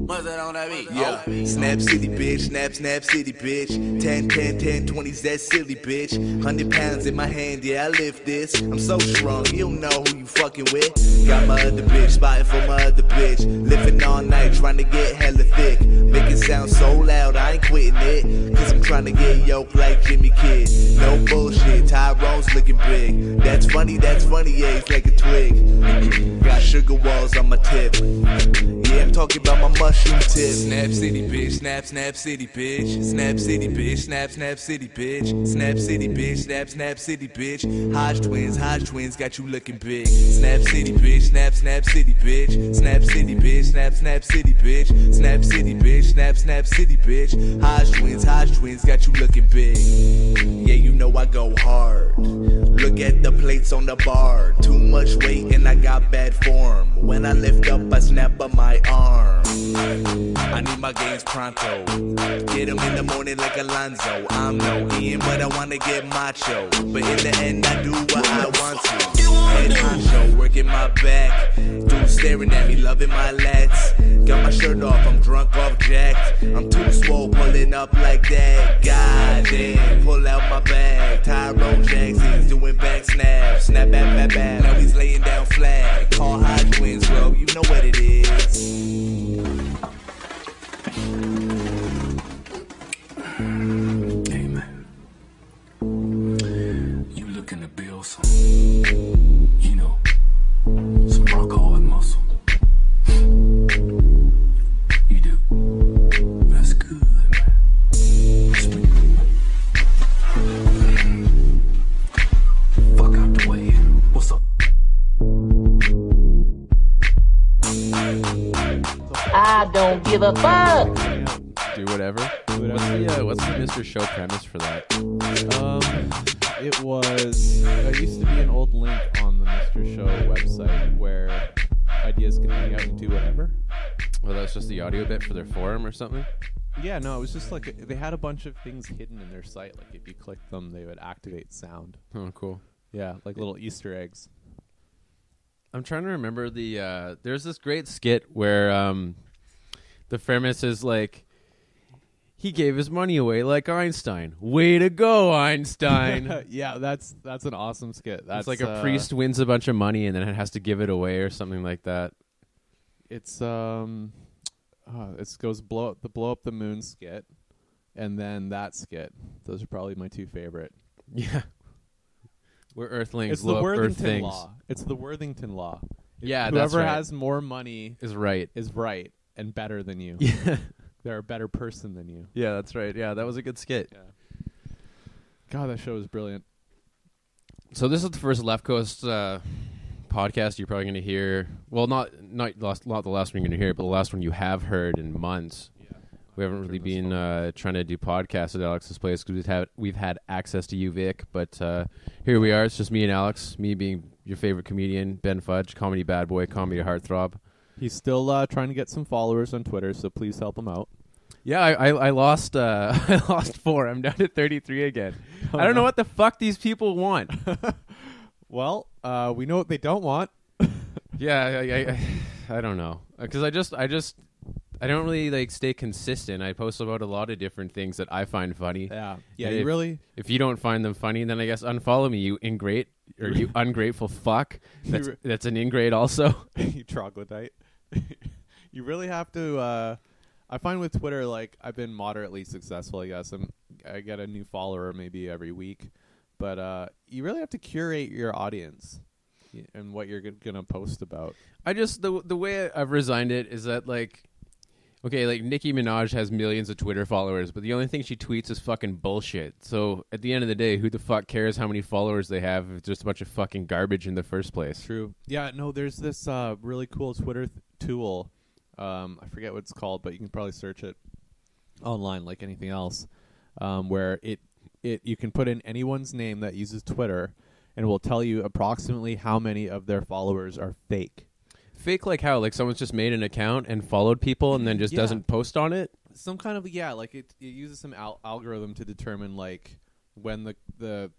What's that on that beat? Yeah, Snap City, bitch, snap City, bitch. 10, 10, 10, 20s, that silly, bitch. 100 pounds in my hand, yeah, I lift this. I'm so strong, you don't know who you fucking with. Got my other bitch, spotting for my other bitch. Living all night, trying to get hella thick. Make it sound so loud, I ain't quitting it. Cause I'm trying to get yoked like Jimmy Kidd. No bullshit, Tyrone's looking big. That's funny, yeah, it's like a twig. Got sugar walls on my tip. Yeah, I'm talking about my mushroom tip. Snap City, bitch, snap City, bitch. Snap City, bitch, snap City, bitch. Snap City, bitch, snap City, bitch. Hodge twins, got you looking big. Snap City, bitch, snap City, bitch. Snap City, bitch, snap City, bitch. Snap City, bitch, snap City, bitch. Hodge twins, got you looking big. Yeah, you know I go hard. Look at the plates on the bar. Too much weight and I got bad form. When I lift up, I snap up my arm. I need my games pronto. Get them in the morning like Alonzo. I'm no Ian, but I wanna get macho. But in the end, I do what I want to. Head honcho, working my back. Dude staring at me, loving my lats. Got my shirt off, I'm drunk off jacked. I'm too swole, pulling up like that. God damn, pull out my bag. Tyrone Jackson's doing back snaps. Snap, bap. Now he's laying down flag. Call Hodge twins, bro, you know what it is. Hey man, you looking to build some, you know, some rock hard muscle. You do. That's good, man. Fuck out the way. What's up? I don't give a fuck. Do whatever. What's the Mr. Show premise for that? It used to be an old link on the Mr. Show website where ideas can hang out and do whatever. Well, that's just the audio bit for their forum or something? Yeah, no, it was just like they had a bunch of things hidden in their site. Like if you clicked them, they would activate sound. Oh, cool. Yeah, like little Easter eggs. I'm trying to remember there's this great skit where the premise is like, he gave his money away like Einstein. Way to go, Einstein. Yeah, that's an awesome skit. That's it's like a priest wins a bunch of money and then it has to give it away or something like that. It's it goes blow up the moon skit, and then that skit. Those are probably my two favorite. Yeah. Where Earthlings It's blow the up Earth Worthington things. law. It's the Worthington law. Yeah, whoever that's right. has more money is right and better than you. Yeah. They're a better person than you. Yeah, that's right. Yeah, that was a good skit. Yeah. God, that show is brilliant. So this is the first LeftCoast podcast you're probably going to hear. Well, not the last one you're going to hear, but the last one you have heard in months. Yeah. We haven't really been trying to do podcasts at Alex's place because we've had access to you, Vic. But here we are. It's just me and Alex. Me being your favorite comedian, Ben Fudge, comedy bad boy, comedy heartthrob. He's still trying to get some followers on Twitter, so please help him out. Yeah, I lost I lost 4. I'm down to 33 again. I don't know what the fuck these people want. Well, we know what they don't want. Yeah, I don't know. Because I don't really like stay consistent. I post about a lot of different things that I find funny. Yeah, if you don't find them funny, then I guess unfollow me, you you ungrateful fuck. That's an ingrate also. You troglodyte. You really have to. I find with Twitter, like I've been moderately successful. I guess I get a new follower maybe every week, but you really have to curate your audience and what you're gonna post about. The way I've resigned it is that like. Okay, like Nicki Minaj has millions of Twitter followers, but the only thing she tweets is fucking bullshit. So at the end of the day, who the fuck cares how many followers they have if it's just a bunch of fucking garbage in the first place? True. Yeah, no, there's this really cool Twitter tool. I forget what it's called, but you can probably search it online like anything else, where you can put in anyone's name that uses Twitter, and it will tell you approximately how many of their followers are fake. Fake like how? Like someone's just made an account and followed people and then just doesn't post on it? Some kind of, like it uses some algorithm to determine like when the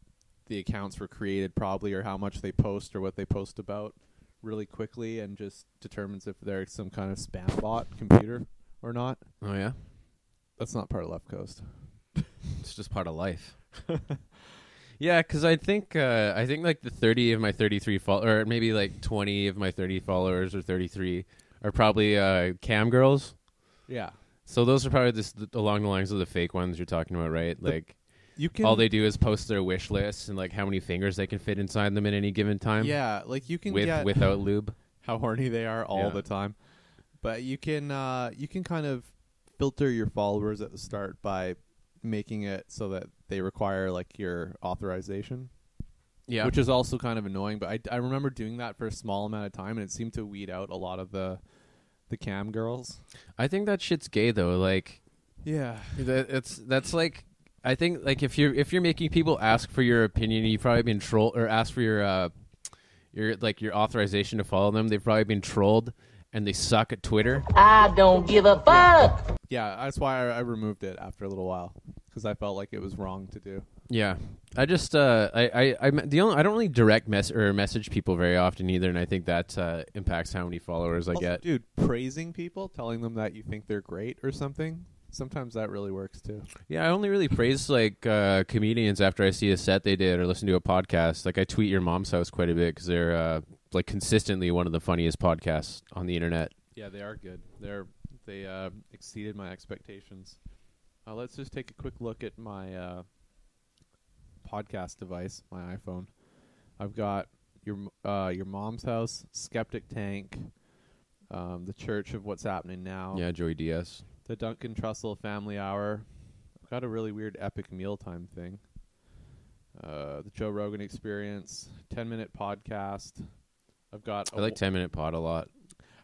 accounts were created probably, or how much they post or what they post about really quickly, and just determines if they're some kind of spam bot computer or not. Oh yeah, That's not part of Left Coast. it's just part of life. Yeah, because I think like the 30 of my 33 or maybe like 20 of my 30 followers or 33 are probably cam girls. Yeah. So those are probably just along the lines of the fake ones you're talking about, right? Like You can all they do is post their wish list and like how many fingers they can fit inside them at any given time. Yeah, like you can without lube. how horny they are all Yeah. the time. But you can kind of filter your followers at the start by making it so that they require like your authorization. Yeah. Which is also kind of annoying, but I remember doing that for a small amount of time and it seemed to weed out a lot of the cam girls. I think that shit's gay though. Like Yeah. that's like I think like if you're making people ask for your opinion, you've probably been trolled or asked for your authorization to follow them. They've probably been trolled and they suck at Twitter. I don't give a fuck. Yeah, that's why I removed it after a little while because I felt like it was wrong to do. Yeah, I just I don't really direct message people very often either, and I think that impacts how many followers I Also, get. dude, praising people, telling them that you think they're great or something, sometimes that really works too. Yeah, I only really praise like comedians after I see a set they did or listen to a podcast. Like I tweet Your Mom's House quite a bit because they're like consistently one of the funniest podcasts on the internet. Yeah, they are good. They exceeded my expectations. Let's just take a quick look at my podcast device, my iPhone. I've got Your Mom's House, Skeptic Tank, the Church of What's Happening Now. Yeah, Joey Diaz. The Duncan Trussell Family Hour. I've got a really weird epic mealtime thing. The Joe Rogan Experience, 10-minute podcast. I like 10-minute pod a lot.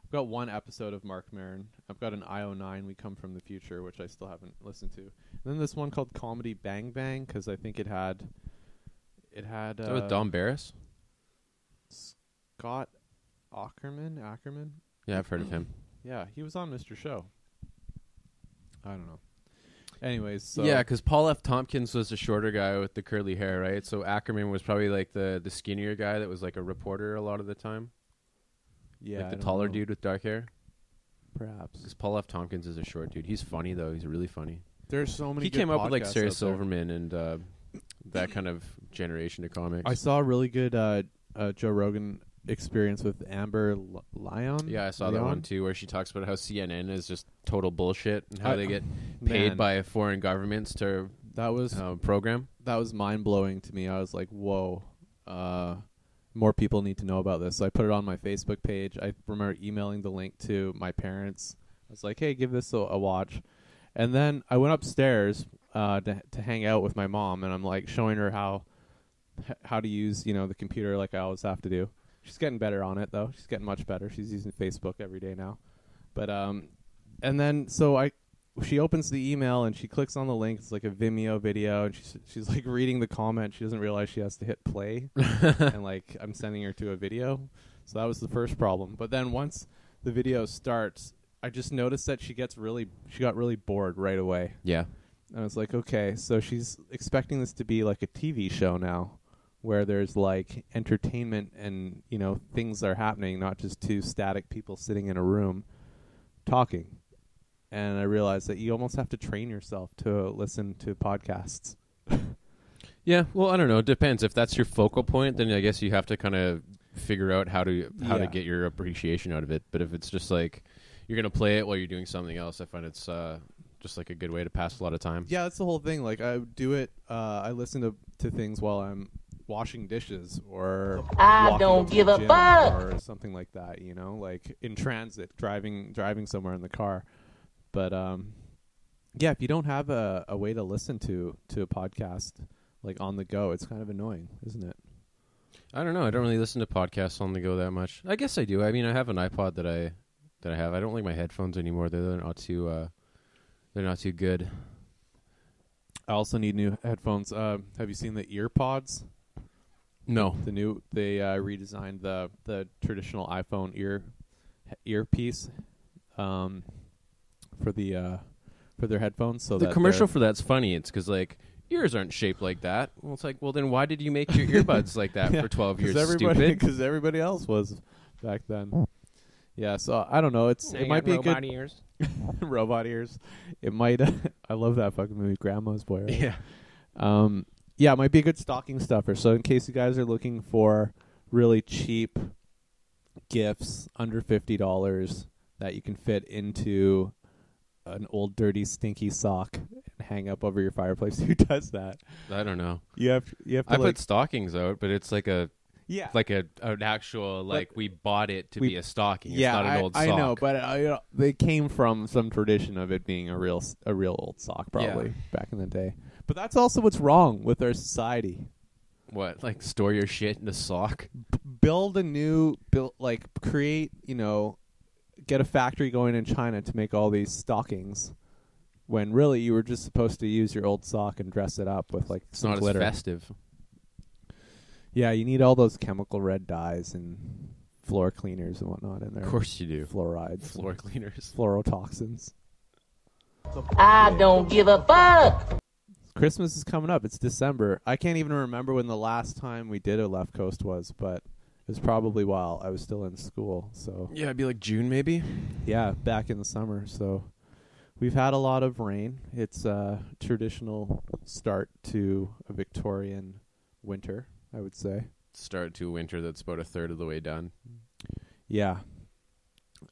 I've got one episode of Mark Maron. I've got an IO9, We Come From the Future, which I still haven't listened to. And then this one called Comedy Bang Bang, because I think it had... Is that with Dom Barris? Scott Ackerman? Yeah, I've heard of him. Yeah, he was on Mr. Show. I don't know. Anyways, so... Yeah, because Paul F. Tompkins was the shorter guy with the curly hair, right? So Ackerman was probably like the skinnier guy that was like a reporter a lot of the time. Yeah, like I the don't taller know. dude with dark hair. Perhaps. Because Paul F. Tompkins is a short dude. He's funny though. He's really funny. There's so many He good came up with like podcasts Sarah out there. Silverman and that kind of generation of comics. I saw a really good Joe Rogan Experience with Amber Lyon. Yeah, I saw that one too, where she talks about how CNN is just total bullshit and how they get paid man, by foreign governments to that was program. that was mind blowing to me. I was like, whoa, more people need to know about this. So I put it on my Facebook page. I remember emailing the link to my parents. I was like, hey, give this a watch. And then I went upstairs to hang out with my mom, and I'm like showing her how to use the computer like I always have to do. She's getting better on it though. She's getting much better. She's using Facebook every day now. But and then she opens the email and she clicks on the link. It's like a Vimeo video, and she's like reading the comment. She doesn't realize she has to hit play, and like I'm sending her to a video. So that was the first problem. But then once the video starts, I just noticed that she got really bored right away. Yeah. And I was like, okay, so she's expecting this to be like a TV show now, where there's like entertainment and things are happening, not just two static people sitting in a room talking. And I realized that you almost have to train yourself to listen to podcasts. Yeah, well, I don't know. It depends. If that's your focal point, then I guess you have to kind of figure out how to get your appreciation out of it. But if it's just like you're going to play it while you're doing something else, I find it's just like a good way to pass a lot of time. Yeah, that's the whole thing. Like I do it. I listen to things while I'm washing dishes or I don't give a fuck or something like that. Like in transit, driving somewhere in the car. But yeah, if you don't have a way to listen to a podcast like on the go, it's kind of annoying, isn't it? I don't know. I don't really listen to podcasts on the go that much. I guess I do. I mean, I have an iPod that I have. I don't like my headphones anymore. They're not too good. I also need new headphones. Have you seen the ear pods? No. They redesigned the traditional iPhone earpiece for their headphones. So the that commercial for that's funny. It's because like ears aren't shaped like that. Well, it's like, well, then why did you make your earbuds like that for 12 years? Stupid. Because everybody else was back then. Yeah, so I don't know. It might be a good ears. robot ears. It might. I love that fucking movie, Grandma's Boy. Right? Yeah. Yeah, it might be a good stocking stuffer. So in case you guys are looking for really cheap gifts under $50 that you can fit into an old, dirty, stinky sock and hang up over your fireplace, who does that? I don't know. You have to. I put stockings out, but it's like an actual we bought it to be a stocking. It's not an old sock. I know, but they came from some tradition of it being a real old sock, probably back in the day. But that's also what's wrong with our society. What, like store your shit in a sock? Create, get a factory going in China to make all these stockings, when really you were just supposed to use your old sock and dress it up with it's some not glitter. as festive. Yeah, you need all those chemical red dyes and floor cleaners and whatnot in there. Of course you do. Fluorides. Floor cleaners. Fluorotoxins. I don't give a fuck. Christmas is coming up. It's December. I can't even remember when the last time we did a Left Coast was, but it was probably while I was still in school. So Yeah, it'd be like June maybe. yeah, back in the summer. So we've had a lot of rain. It's a traditional start to a Victorian winter, I would say. Start to winter that's about a third of the way done. Yeah.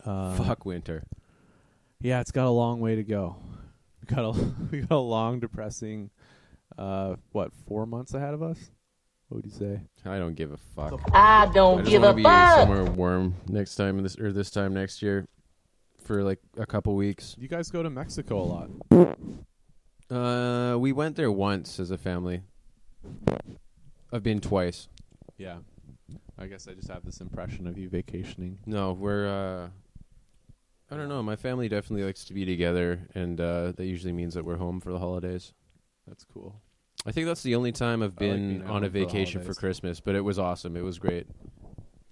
Fuck winter. Yeah, it's got a long way to go. We got a long, depressing, 4 months ahead of us? What would you say? I don't give a fuck. I don't give a be fuck. somewhere warm next time this time next year for like a couple weeks. You guys go to Mexico a lot. We went there once as a family. I've been twice. Yeah. I guess I just have this impression of you vacationing. No, we're I don't know. My family definitely likes to be together, and that usually means that we're home for the holidays. That's cool. I think that's the only time I've been being at on a home for the vacation for holidays. Christmas, but it was awesome. It was great.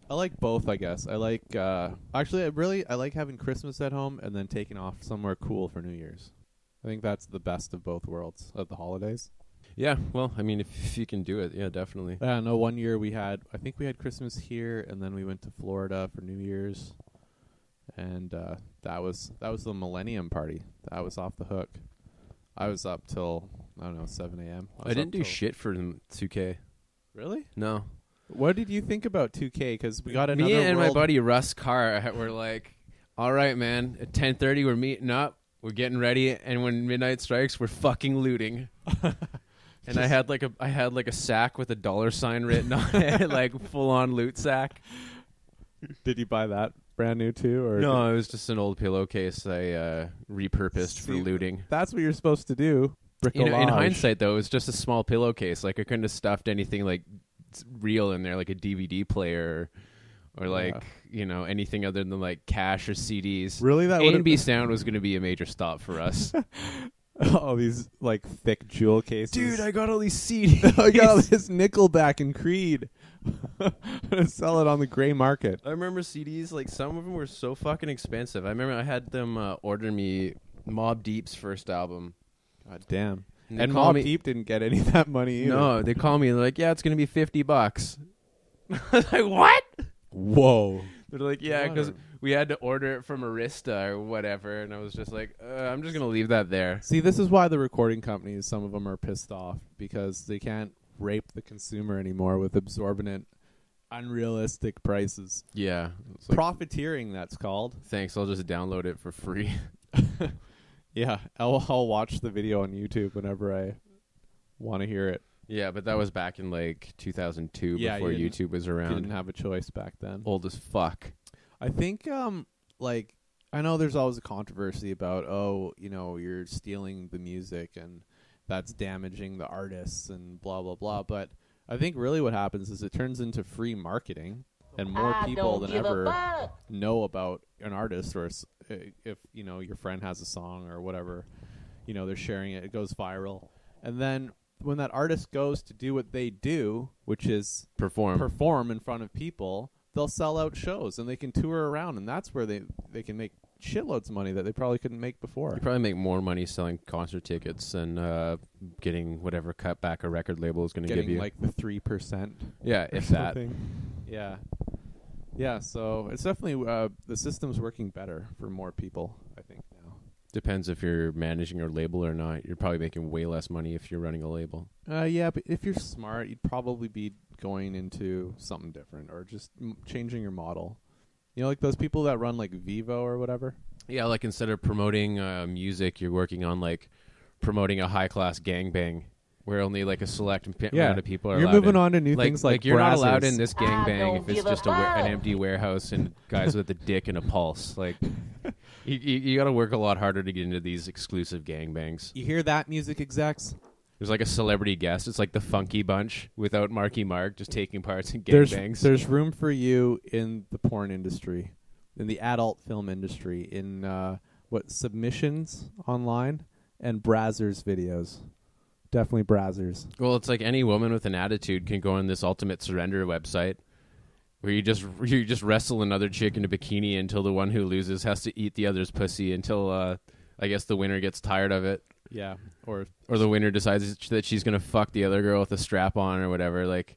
I like both, I guess. I like I like having Christmas at home and then taking off somewhere cool for New Year's. I think that's the best of both worlds of the holidays. Yeah, well, I mean, if you can do it, yeah, definitely. Yeah, no, one year I think we had Christmas here, and then we went to Florida for New Year's, and that was the Millennium Party. That was off the hook. I was up till, 7 a.m. I didn't do shit for 2K. Really? No. What did you think about 2K? Because we got another Me and my world- buddy Russ Carr were like, all right, man, at 10:30 we're meeting up, we're getting ready, and when midnight strikes, we're fucking looting. And I had like a sack with a $sign written on it, like full on loot sack. Did you buy that brand new too? Or No, it was just an old pillowcase I repurposed for looting. That's what you're supposed to do. In Bricolage. hindsight, though, it was just a small pillowcase. Like I couldn't have stuffed anything like real in there, like a DVD player or like anything other than like cash or CDs. Really, that A&B Sound was going to be a major stop for us. Oh, these like thick jewel cases. Dude, I got all these CDs. I got all this Nickelback and Creed. I'm gonna sell it on the gray market. I remember CDs, like some of them were so fucking expensive. I remember I had them order me Mobb Deep's first album. God damn. And And Mobb Deep didn't get any of that money either. No, they call me and they're like, yeah, it's going to be $50. I was like, what? Whoa. They're like, yeah, because we had to order it from Arista or whatever. And I was just like, I'm just going to leave that there. See, this is why the recording companies, some of them are pissed off because they can't rape the consumer anymore with exorbitant, unrealistic prices. Yeah. It's like, Profiteering, that's called. thanks, I'll just download it for free. Yeah, I'll watch the video on YouTube whenever I want to hear it. Yeah, but that was back in like 2002 before YouTube was You around. didn't have a choice back then. Old as fuck. I think, I know there's always a controversy about, you're stealing the music and that's damaging the artists and blah, blah, blah. But I think really what happens is it turns into free marketing and more I people don't than give a ever fuck. know about an artist, or if, your friend has a song or whatever, they're sharing it, it goes viral. And then when that artist goes to do what they do, which is perform in front of people, they'll sell out shows and they can tour around, and that's where they can make shitloads of money that they probably couldn't make before. You probably make more money selling concert tickets than getting whatever cutback a record label is going to give you. Like the 3%. Yeah, if that. Something. Yeah. Yeah, so it's definitely the system's working better for more people, I think, now. Depends if you're managing a label or not. You're probably making way less money if you're running a label. Yeah, but if you're smart, you'd probably be going into something different or just changing your model. You know, like those people that run like Vivo or whatever? Yeah, like instead of promoting music, you're working on like promoting a high-class gangbang where only like a select amount of people are You're allowed moving in. on to new things like you're not allowed Brazzers. in this I gangbang don't if it's give a just an fuck. empty warehouse and guys with a dick and a pulse. Like, you got to work a lot harder to get into these exclusive gangbangs. You hear that, music execs? There's like a celebrity guest. It's like the Funky Bunch without Marky Mark, just taking parts in There's gangbangs. room for you in the porn industry, in the adult film industry, in submissions online and Brazzers videos. Definitely Brazzers. Well, it's like any woman with an attitude can go on this Ultimate Surrender website where you just wrestle another chick in a bikini until the one who loses has to eat the other's pussy until I guess the winner gets tired of it. Yeah, or the winner decides that she's gonna fuck the other girl with a strap on or whatever. Like,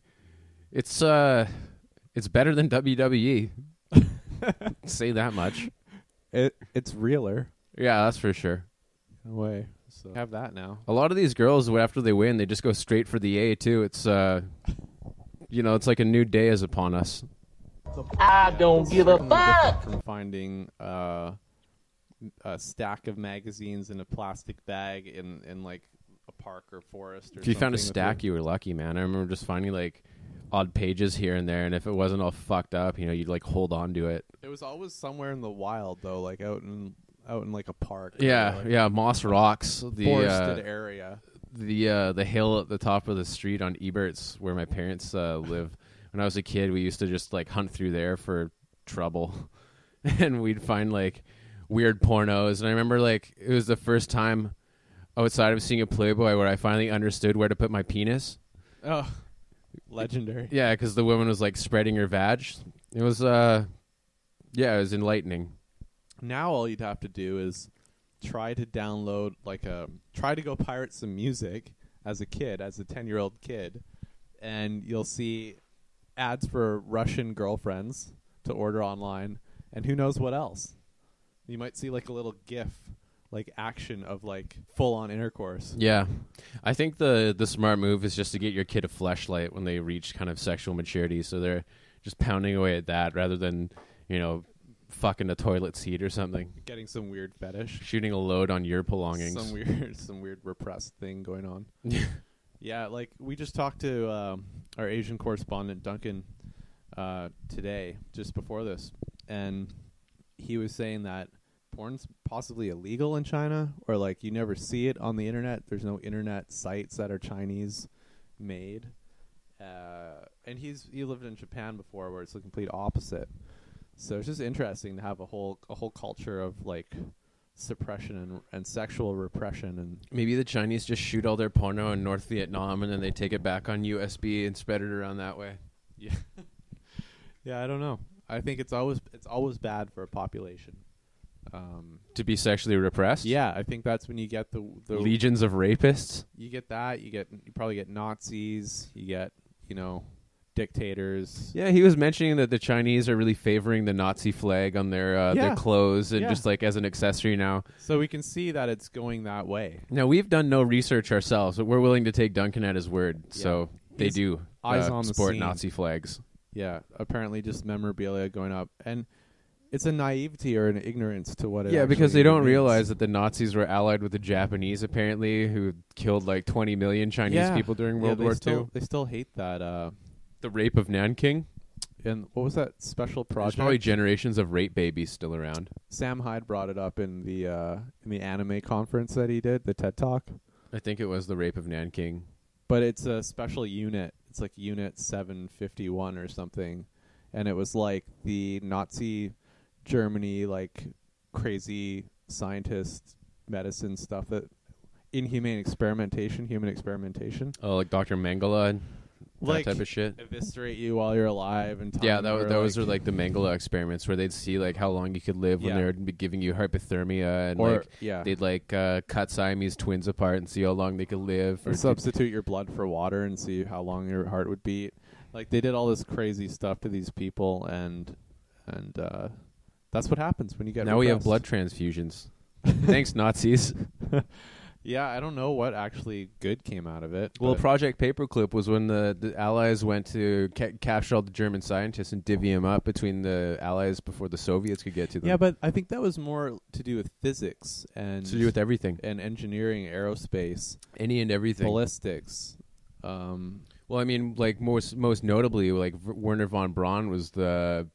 it's better than WWE. Say that much. it's realer. Yeah, that's for sure. No way. So have that now. A lot of these girls, after they win, they just go straight for the A too. It's it's like a new day is upon us. I don't give a fuck. From finding a stack of magazines in a plastic bag in like a park or forest. Or If you found a something stack, you were lucky, man. I remember just finding like odd pages here and there, and if it wasn't all fucked up, you'd like hold on to it. It was always somewhere in the wild though, like out in like a park. Yeah, Moss Rocks, the forested area. The hill at the top of the street on Ebert's where my parents live. When I was a kid, we used to just like hunt through there for trouble, and we'd find like weird pornos. And I remember like it was the first time outside of seeing a Playboy where I finally understood where to put my penis. Oh, legendary. Yeah, because the woman was like spreading her vag. It was it was enlightening. Now all you'd have to do is try to download try to go pirate some music as a 10-year-old kid, and you'll see ads for Russian girlfriends to order online, and who knows what else. You might see like a little GIF, like action of like full-on intercourse. Yeah. I think the smart move is just to get your kid a fleshlight when they reach kind of sexual maturity, so they're just pounding away at that rather than, fucking a toilet seat or something. Getting some weird fetish. Shooting a load on your belongings. Some weird repressed thing going on. Yeah, like we just talked to our Asian correspondent Duncan today, just before this, and he was saying that porn's possibly illegal in China, or like you never see it on the internet. There's no internet sites that are Chinese made, and he lived in Japan before, where it's the complete opposite. So it's just interesting to have a whole culture of like suppression and sexual repression. And maybe the Chinese just shoot all their porno in North Vietnam and then they take it back on USB and spread it around that way. Yeah, yeah, I don't know. I think it's always bad for a population to be sexually repressed. Yeah, I think that's when you get the legions of rapists. You get that. You probably get Nazis. You get dictators. Yeah, he was mentioning that the Chinese are really favoring the Nazi flag on their clothes and just like as an accessory now. So we can see that it's going that way. Now, we've done no research ourselves, but we're willing to take Duncan at his word. Yeah. So they do eyes on the sport scene. Nazi flags. Yeah, apparently just memorabilia going up. And it's a naivety or an ignorance to what it Yeah, because they don't means. realize that the Nazis were allied with the Japanese, apparently, who killed like 20 million Chinese people during World War II. They still hate that. The rape of Nanking. And what was that special project? There's probably generations of rape babies still around. Sam Hyde brought it up in the anime conference that he did, the TED Talk. I think it was the rape of Nanking. But it's a special unit. It's like Unit 751 or something. And it was like the Nazi Germany, like crazy scientist medicine stuff, that human experimentation. Oh, like Dr. Mengele? Like that type of shit. Eviscerate you while you're alive and those are like the Mengele experiments where they'd see like how long you could live when they're giving you hypothermia and they'd like cut Siamese twins apart and see how long they could live, or substitute your blood for water and see how long your heart would beat. Like they did all this crazy stuff to these people, and And that's what happens when you get Now we have repressed. blood transfusions. Thanks, Nazis. Yeah, I don't know what actually good came out of it. Well, but- Project Paperclip was when the Allies went to capture all the German scientists and divvy them up between the Allies before the Soviets could get to them. yeah, but I think that was more to do with physics and to do with everything, and engineering, aerospace, any and everything. ballistics. Well, I mean, like most notably, like Werner von Braun was the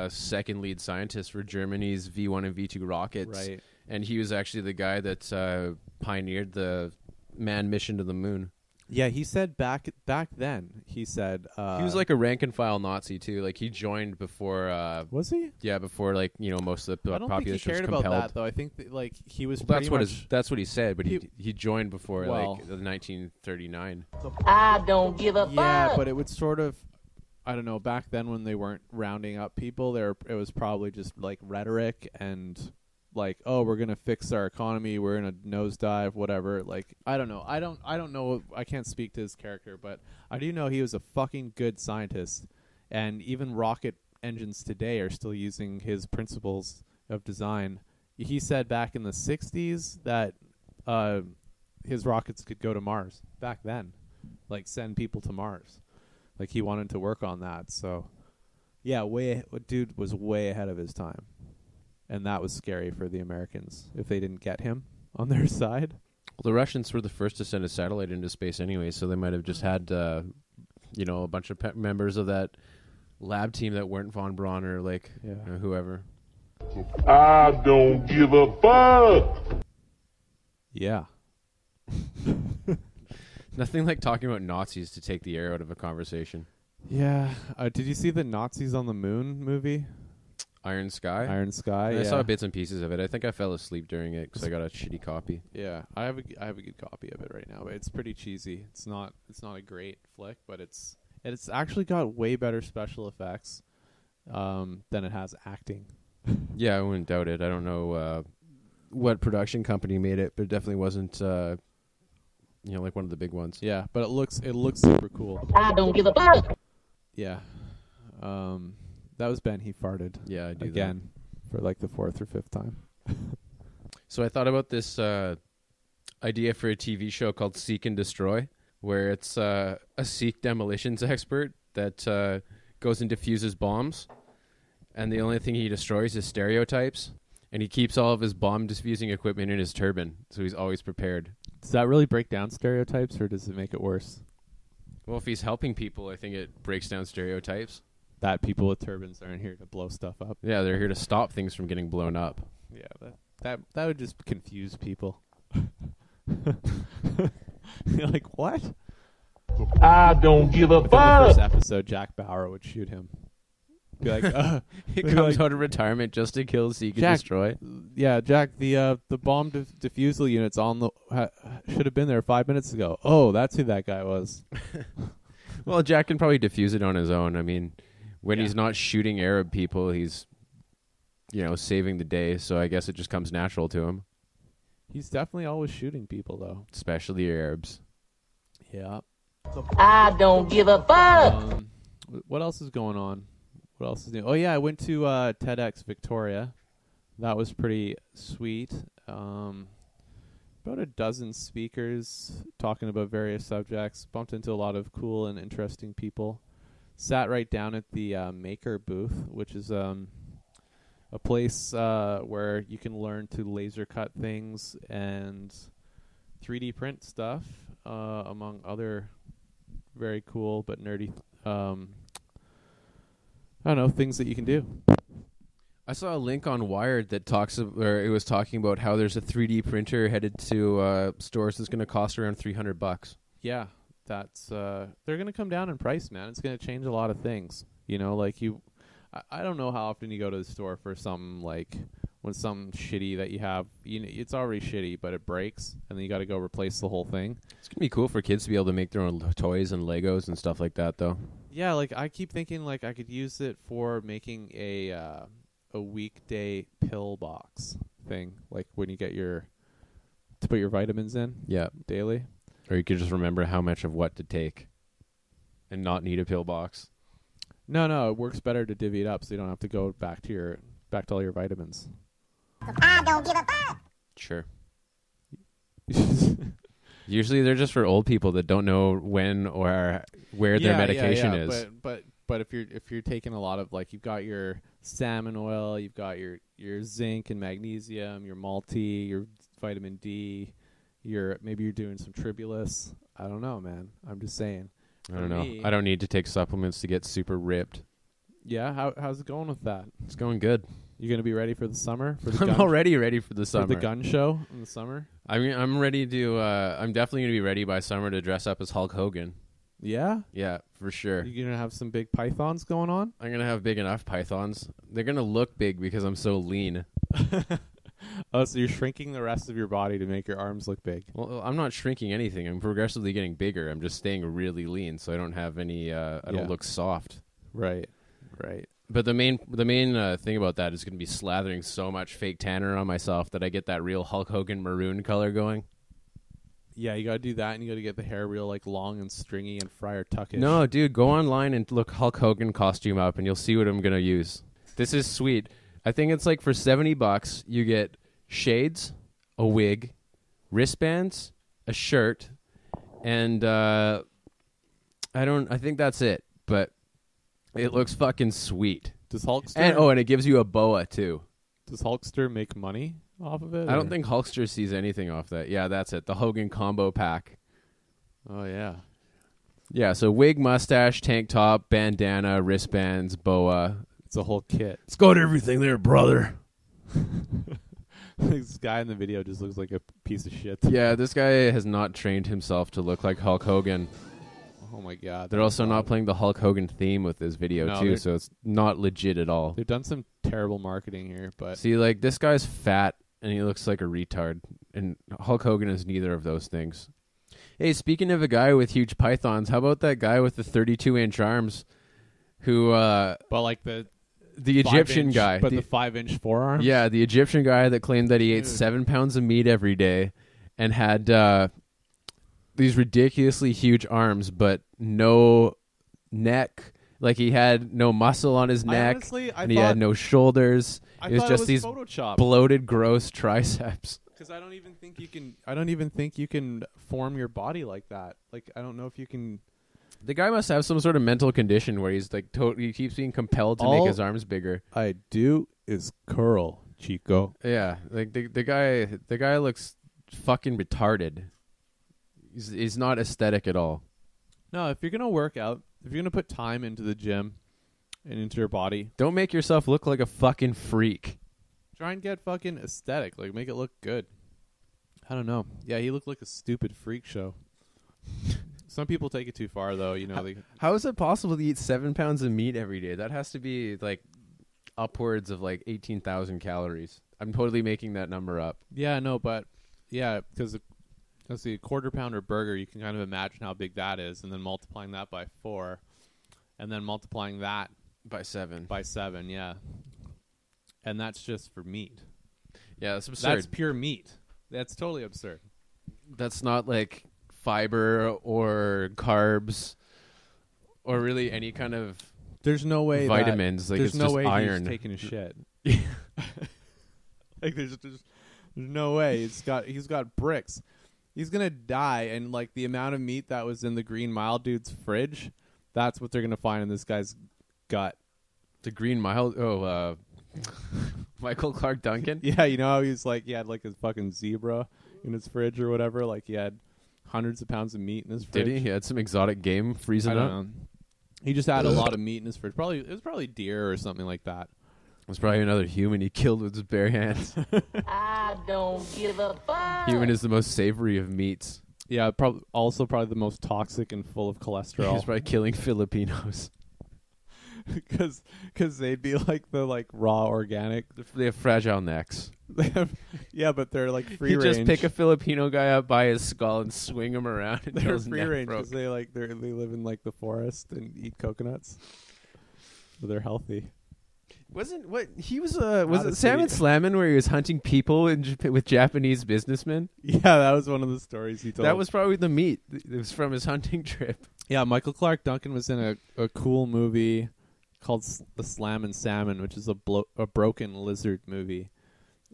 second lead scientist for Germany's V1 and V2 rockets, Right. and he was actually the guy that pioneered the manned mission to the moon. Yeah, he said back then. He said He was like a rank and file Nazi too. Like he joined before. was he? Yeah, before like most of the I don't think he population was cared compelled. about that though. I think that, like he was. Well, pretty that's much, what he said, but he joined before Well- like the 1939. I don't give a Yeah, fuck. but it would sort of. I don't know. Back then, when they weren't rounding up people, it was probably just like rhetoric and like, oh, we're gonna fix our economy. We're in a nosedive, whatever. Like, I don't know. I don't know. I can't speak to his character, but I do know he was a fucking good scientist. And even rocket engines today are still using his principles of design. He said back in the '60s that his rockets could go to Mars. Back then, like send people to Mars. Like he wanted to work on that. So, yeah, dude was way ahead of his time. And that was scary for the Americans if they didn't get him on their side. Well, the Russians were the first to send a satellite into space anyway, so they might have just had, a bunch of members of that lab team that weren't von Braun or like whoever. I don't give a fuck. Yeah. Nothing like talking about Nazis to take the air out of a conversation. Yeah. Did you see the Nazis on the Moon movie? Iron Sky? Iron Sky. I Yeah. saw bits and pieces of it. I think I fell asleep during it because I got a shitty copy. Yeah, I have a good copy of it right now, but it's pretty cheesy. It's not a great flick, but it's actually got way better special effects than it has acting. Yeah, I wouldn't doubt it. I don't know what production company made it, but it definitely wasn't like one of the big ones. Yeah, but it looks super cool. I don't give a fuck. Yeah. That was Ben. He farted. Yeah, I do again for like the 4th or 5th time. So I thought about this idea for a TV show called Seek and Destroy, where it's a Sikh demolitions expert that goes and defuses bombs, and the only thing he destroys is stereotypes, and he keeps all of his bomb diffusing equipment in his turban, so he's always prepared. Does that really break down stereotypes, or does it make it worse? Well, if he's helping people, I think it breaks down stereotypes. That people with turbans aren't here to blow stuff up. Yeah, they're here to stop things from getting blown up. Yeah, that would just confuse people. You're like, what? I don't give a Within the first fuck. episode, Jack Bauer would shoot him. Be like, He They're comes like- out of retirement just to kill, Seek and Jack- Destroy. yeah, Jack, the bomb defusal units on the should have been there 5 minutes ago. Oh, that's who that guy was. Well, Jack can probably defuse it on his own. I mean, when Yeah. he's not shooting Arab people, he's, saving the day. So I guess it just comes natural to him, He's definitely always shooting people, though. especially Arabs. Yeah. I don't give a fuck. What else is going on? What else is new? Oh yeah, I went to TEDx Victoria. That was pretty sweet. About a dozen speakers talking about various subjects. Bumped into a lot of cool and interesting people. Sat right down at the Maker booth, which is a place where you can learn to laser cut things and 3D print stuff, among other very cool but nerdy I don't know, things that you can do. I saw a link on Wired that it was talking about how there's a 3D printer headed to stores that's going to cost around $300. Yeah, that's they're going to come down in price, man. It's going to change a lot of things. Like I don't know how often you go to the store for something like when something shitty that you have, it's already shitty, but it breaks, and then you got to go replace the whole thing. It's going to be cool for kids to be able to make their own toys and Legos and stuff like that, though. Yeah, like I keep thinking like I could use it for making a weekday pill box thing, like when you get to put your vitamins in Yeah. daily. Or you could just remember how much of what to take and not need a pill box. No, it works better to divvy it up so you don't have to go back to all your vitamins. Sure. Usually they're just for old people that don't know when or where their medication is. But if you're taking a lot of, like, you've got your salmon oil, you've got your zinc and magnesium, your multi, your vitamin D, maybe you're doing some tribulus. I don't know, man. I'm just saying. I don't know. I don't need to take supplements to get super ripped. Yeah, how's it going with that? It's going good. You gonna be ready for the summer? I'm already ready for the summer. For the gun show in the summer? I mean, I'm ready to. I'm definitely gonna be ready by summer to dress up as Hulk Hogan. Yeah? Yeah, for sure. You gonna have some big pythons going on? I'm gonna have big enough pythons. They're gonna look big because I'm so lean. Oh, so you're shrinking the rest of your body to make your arms look big? Well, I'm not shrinking anything. I'm progressively getting bigger. I'm just staying really lean, so I don't have any. I don't look soft. Right. But the main thing about that is going to be slathering so much fake tanner on myself that I get that real Hulk Hogan maroon color going. Yeah, you gotta do that, and you gotta get the hair real, like, long and stringy and Friar Tuckish. No, dude, go online and look Hulk Hogan costume up, and you'll see what I'm gonna use. This is sweet. I think it's like for $70, you get shades, a wig, wristbands, a shirt, and I think that's it. But it looks fucking sweet. Does Hulkster? And it gives you a boa too. Does Hulkster make money off of it? I don't think Hulkster sees anything off that. Yeah, that's it. The Hogan combo pack. Oh yeah. Yeah, so wig, mustache, tank top, bandana, wristbands, boa. It's a whole kit. It's got everything there, brother. This guy in the video just looks like a piece of shit. Yeah, this guy has not trained himself to look like Hulk Hogan. Oh my god. They're also not playing the Hulk Hogan theme with this video too, so it's not legit at all. They've done some terrible marketing here, but see, like, this guy's fat and he looks like a retard, and Hulk Hogan is neither of those things. Hey, speaking of a guy with huge pythons, how about that guy with the 32-inch arms who but like the Egyptian guy. But the 5-inch forearms? Yeah, the Egyptian guy that claimed that he ate 7 pounds of meat every day and had these ridiculously huge arms, but no neck. Like, he had no muscle on his neck, and he had no shoulders. It was just these bloated, gross triceps. Because I don't even think you can form your body like that. Like, I don't know if you can. The guy must have some sort of mental condition where he's like he keeps being compelled to make his arms bigger. I do is curl, Chico. Yeah, like the guy looks fucking retarded. He's not aesthetic at all. No, if you're gonna work out, if you're gonna put time into the gym and into your body, don't make yourself look like a fucking freak. Try and get fucking aesthetic. Like, make it look good. I don't know. Yeah, he looked like a stupid freak show. Some people take it too far, though. You know, how is it possible to eat 7 pounds of meat every day? That has to be like upwards of like 18,000 calories. I'm totally making that number up. Yeah, no, but yeah, because let's see, a quarter pounder burger, you can kind of imagine how big that is, and then multiplying that by 4, and then multiplying that by 7. By 7, yeah. And that's just for meat. Yeah, that's absurd. That's pure meat. That's totally absurd. That's not like fiber or carbs or really any kind of there's no way vitamins. Like, there's it's no just way iron. He's taking a shit. Like, there's no way. He's got bricks. He's gonna die, and like the amount of meat that was in the Green Mile dude's fridge, that's what they're gonna find in this guy's gut. The Green Mile. Michael Clark Duncan? Yeah, you know how he had like his fucking zebra in his fridge or whatever. Like, he had hundreds of pounds of meat in his fridge. Did he? He had some exotic game freezing up? I don't know. He just had a lot of meat in his fridge. It was probably deer or something like that. It was probably another human he killed with his bare hands. I don't give a fuck. Human is the most savory of meats. Yeah, probably the most toxic and full of cholesterol. He's probably killing Filipinos. Because they'd be like the raw organic. They have fragile necks. Yeah, but they're like free range. You just pick a Filipino guy up by his skull and swing him around. They're free range because they live in like the forest and eat coconuts. So they're healthy. Was it Salmon Slammin' where he was hunting people with Japanese businessmen? Yeah, that was one of the stories he told. That was probably the meat. It was from his hunting trip. Yeah, Michael Clark Duncan was in a cool movie called The Slam and Salmon, which is a broken lizard movie.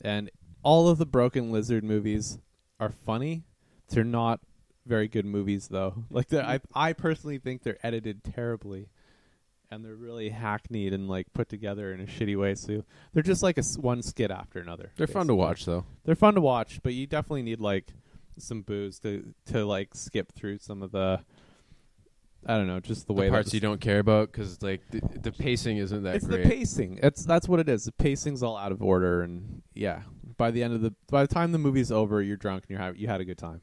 And all of the broken lizard movies are funny. They're not very good movies, though. Like, I personally think they're edited terribly. And they're really hackneyed and like put together in a shitty way. So they're just like one skit after another. They're fun to watch, though. They're fun to watch, but you definitely need like some booze to like skip through some of the, I don't know, just the way parts you don't care about because like the pacing isn't that it's great. the pacing. That's what it is. The pacing's all out of order, and yeah, by the time the movie's over, you're drunk and you had a good time.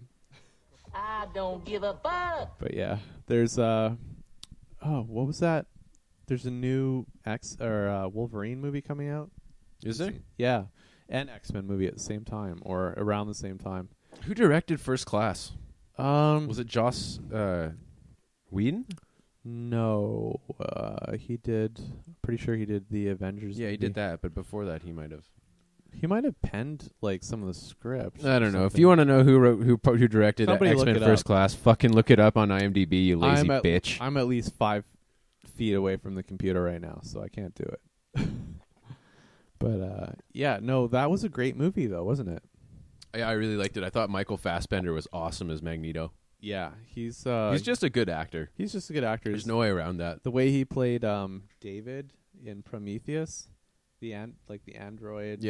I don't give a fuck. But yeah, there's what was that? There's a new Wolverine movie coming out. Is there? Yeah, and X-Men movie at the same time or around the same time. Who directed First Class? Was it Joss Whedon? No, he did. Pretty sure he did the Avengers. Yeah, movie. he did that, but before that, he might have. He might have penned like some of the scripts. I don't know. If you want to know who directed Somebody look X-Men it First up. Class, fucking look it up on IMDb, you lazy bitch. I'm at least 5 feet away from the computer right now, so I can't do it. But yeah, no, that was a great movie though, wasn't it? Yeah, I really liked it. I thought Michael Fassbender was awesome as Magneto. Yeah, he's just a good actor. He's just a good actor. There's no way around that. The way he played David in Prometheus, the android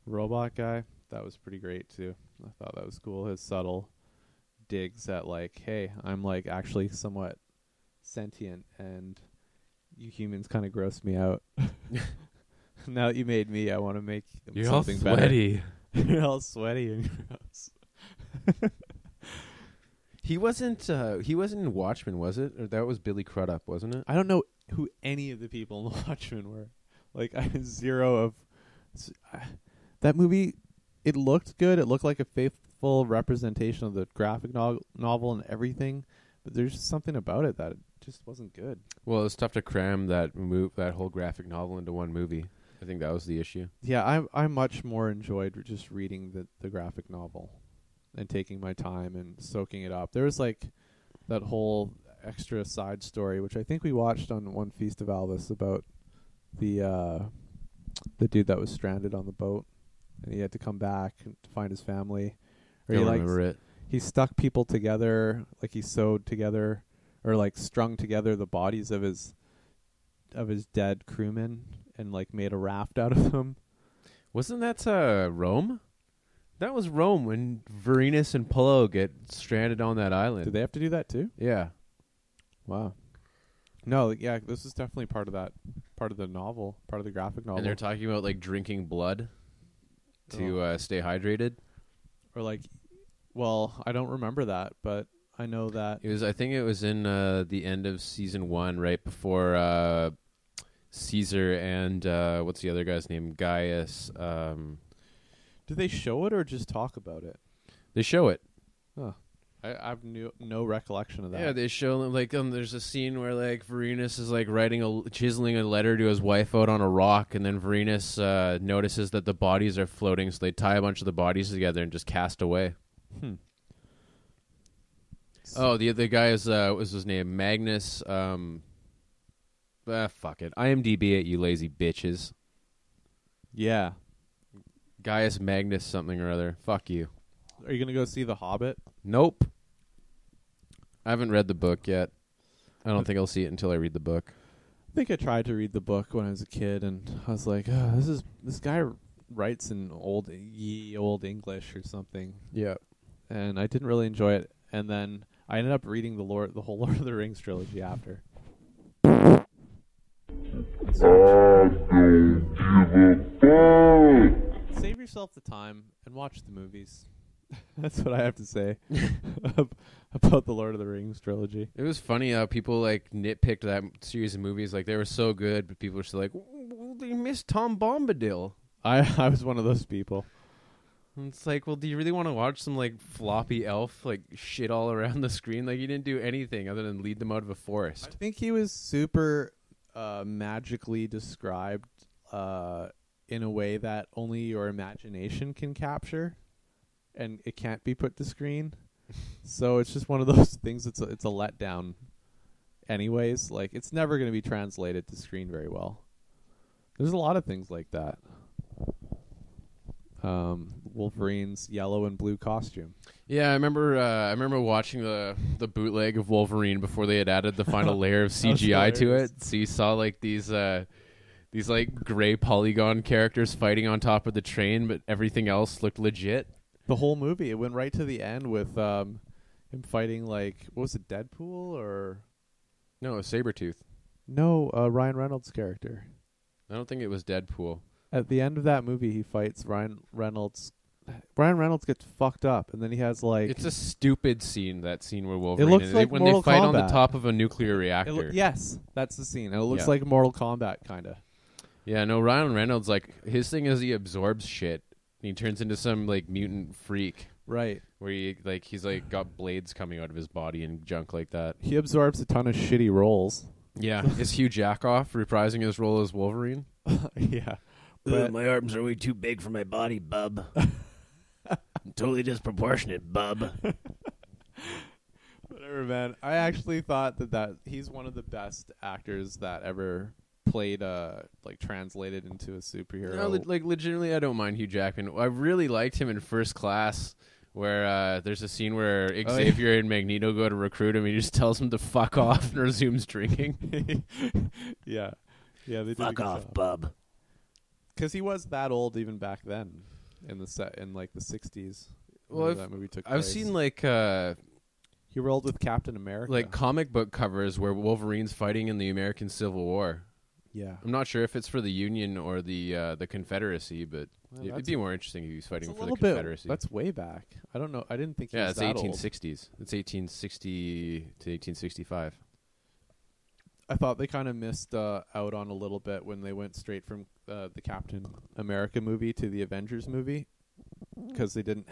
robot guy, that was pretty great too. I thought that was cool. His subtle digs at like, hey, I'm like actually somewhat sentient and you humans kind of gross me out. Now that you made me, I want to make something sweaty. better. You're all sweaty and gross. He wasn't in Watchmen, was it? Or that was Billy Crudup, wasn't it? I don't know who any of the people in The Watchmen were. Like, I had zero of... that movie, it looked good. It looked like a faithful representation of the graphic novel and everything. But there's just something about it that it just wasn't good. Well, it's tough to cram that whole graphic novel into one movie. I think that was the issue. Yeah, I much more enjoyed just reading the graphic novel and taking my time and soaking it up. There was like that whole extra side story, which I think we watched on one Feast of Alvis about the dude that was stranded on the boat and he had to come back to find his family. I don't remember it. He stuck people together, like he sewed together or like strung together the bodies of his dead crewmen and like made a raft out of them. Wasn't that Rome? That was Rome when Varenus and Polo get stranded on that island. Did they have to do that too? Yeah. Wow. No, yeah, this is definitely part of the novel, part of the graphic novel. And they're talking about like drinking blood to stay hydrated. Or like, well, I don't remember that, but I know that I think it was in the end of season 1, right before Caesar and what's the other guy's name? Gaius. Do they show it or just talk about it? They show it. Huh. I have no recollection of that. Yeah, they show like there's a scene where like Varenus is like chiseling a letter to his wife out on a rock, and then Varenus notices that the bodies are floating, so they tie a bunch of the bodies together and just cast away. Oh, the other guy is what was his name? Magnus. Fuck it. IMDb it, you lazy bitches. Yeah. Gaius Magnus something or other. Fuck you. Are you gonna go see The Hobbit? Nope. I haven't read the book yet. I don't think I'll see it until I read the book. I think I tried to read the book when I was a kid, and I was like, this guy writes in old English or something. Yeah. And I didn't really enjoy it. And then I ended up reading the whole Lord of the Rings trilogy after. Save yourself the time and watch the movies. That's what I have to say about the Lord of the Rings trilogy. It was funny how people like nitpicked that series of movies. Like they were so good, but people were still like, well, they missed Tom Bombadil. I was one of those people. And it's like, well, do you really want to watch some like floppy elf like shit all around the screen? Like he didn't do anything other than lead them out of a forest. I think he was super magically described in a way that only your imagination can capture. And it can't be put to screen, so it's just one of those things. It's a letdown, anyways. Like, it's never going to be translated to screen very well. There's a lot of things like that. Wolverine's yellow and blue costume. Yeah, I remember watching the bootleg of Wolverine before they had added the final layer of CGI to it. So you saw like these like gray polygon characters fighting on top of the train, but everything else looked legit. The whole movie, it went right to the end with him fighting like, what was it, Deadpool or No, it was Sabretooth. no, Ryan Reynolds' character. I don't think it was Deadpool. At the end of that movie, he fights Ryan Reynolds. Ryan Reynolds gets fucked up, and then he has like... It's a stupid scene, that scene where Wolverine... looks like when Mortal they fight on the Kombat. top of a nuclear reactor. Yes, that's the scene. And it looks Yeah. like Mortal Kombat, kind of. Yeah, no, Ryan Reynolds, like, his thing is he absorbs shit. He turns into some, like, mutant freak. Right. Where he's got blades coming out of his body and junk like that. He absorbs a ton of shitty roles. Yeah. Is Hugh Jackoff reprising his role as Wolverine? Yeah. But my arms are way too big for my body, bub. Totally disproportionate, bub. whatever, man. I actually thought that he's one of the best actors that ever played, like, translated into a superhero. No, like, legitimately, I don't mind Hugh Jackman. I really liked him in First Class, where there's a scene where Xavier and Magneto go to recruit him, and he just tells him to fuck off and resumes drinking. Yeah. Yeah, they did a Fuck good off, job. bub. Because he was that old even back then, in like the 60s. Well, when that movie took I've place. seen like He rolled with Captain America. like comic book covers where Wolverine's fighting in the American Civil War. yeah. I'm not sure if it's for the Union or the Confederacy, but Well, it'd that's be more interesting if he was fighting It's a for the little bit. Confederacy. That's way back. I don't know. I didn't think he Yeah, was it's that 1860s. It's 1860 to 1865. I thought they kind of missed out on a little bit when they went straight from the Captain America movie to the Avengers movie, because they didn't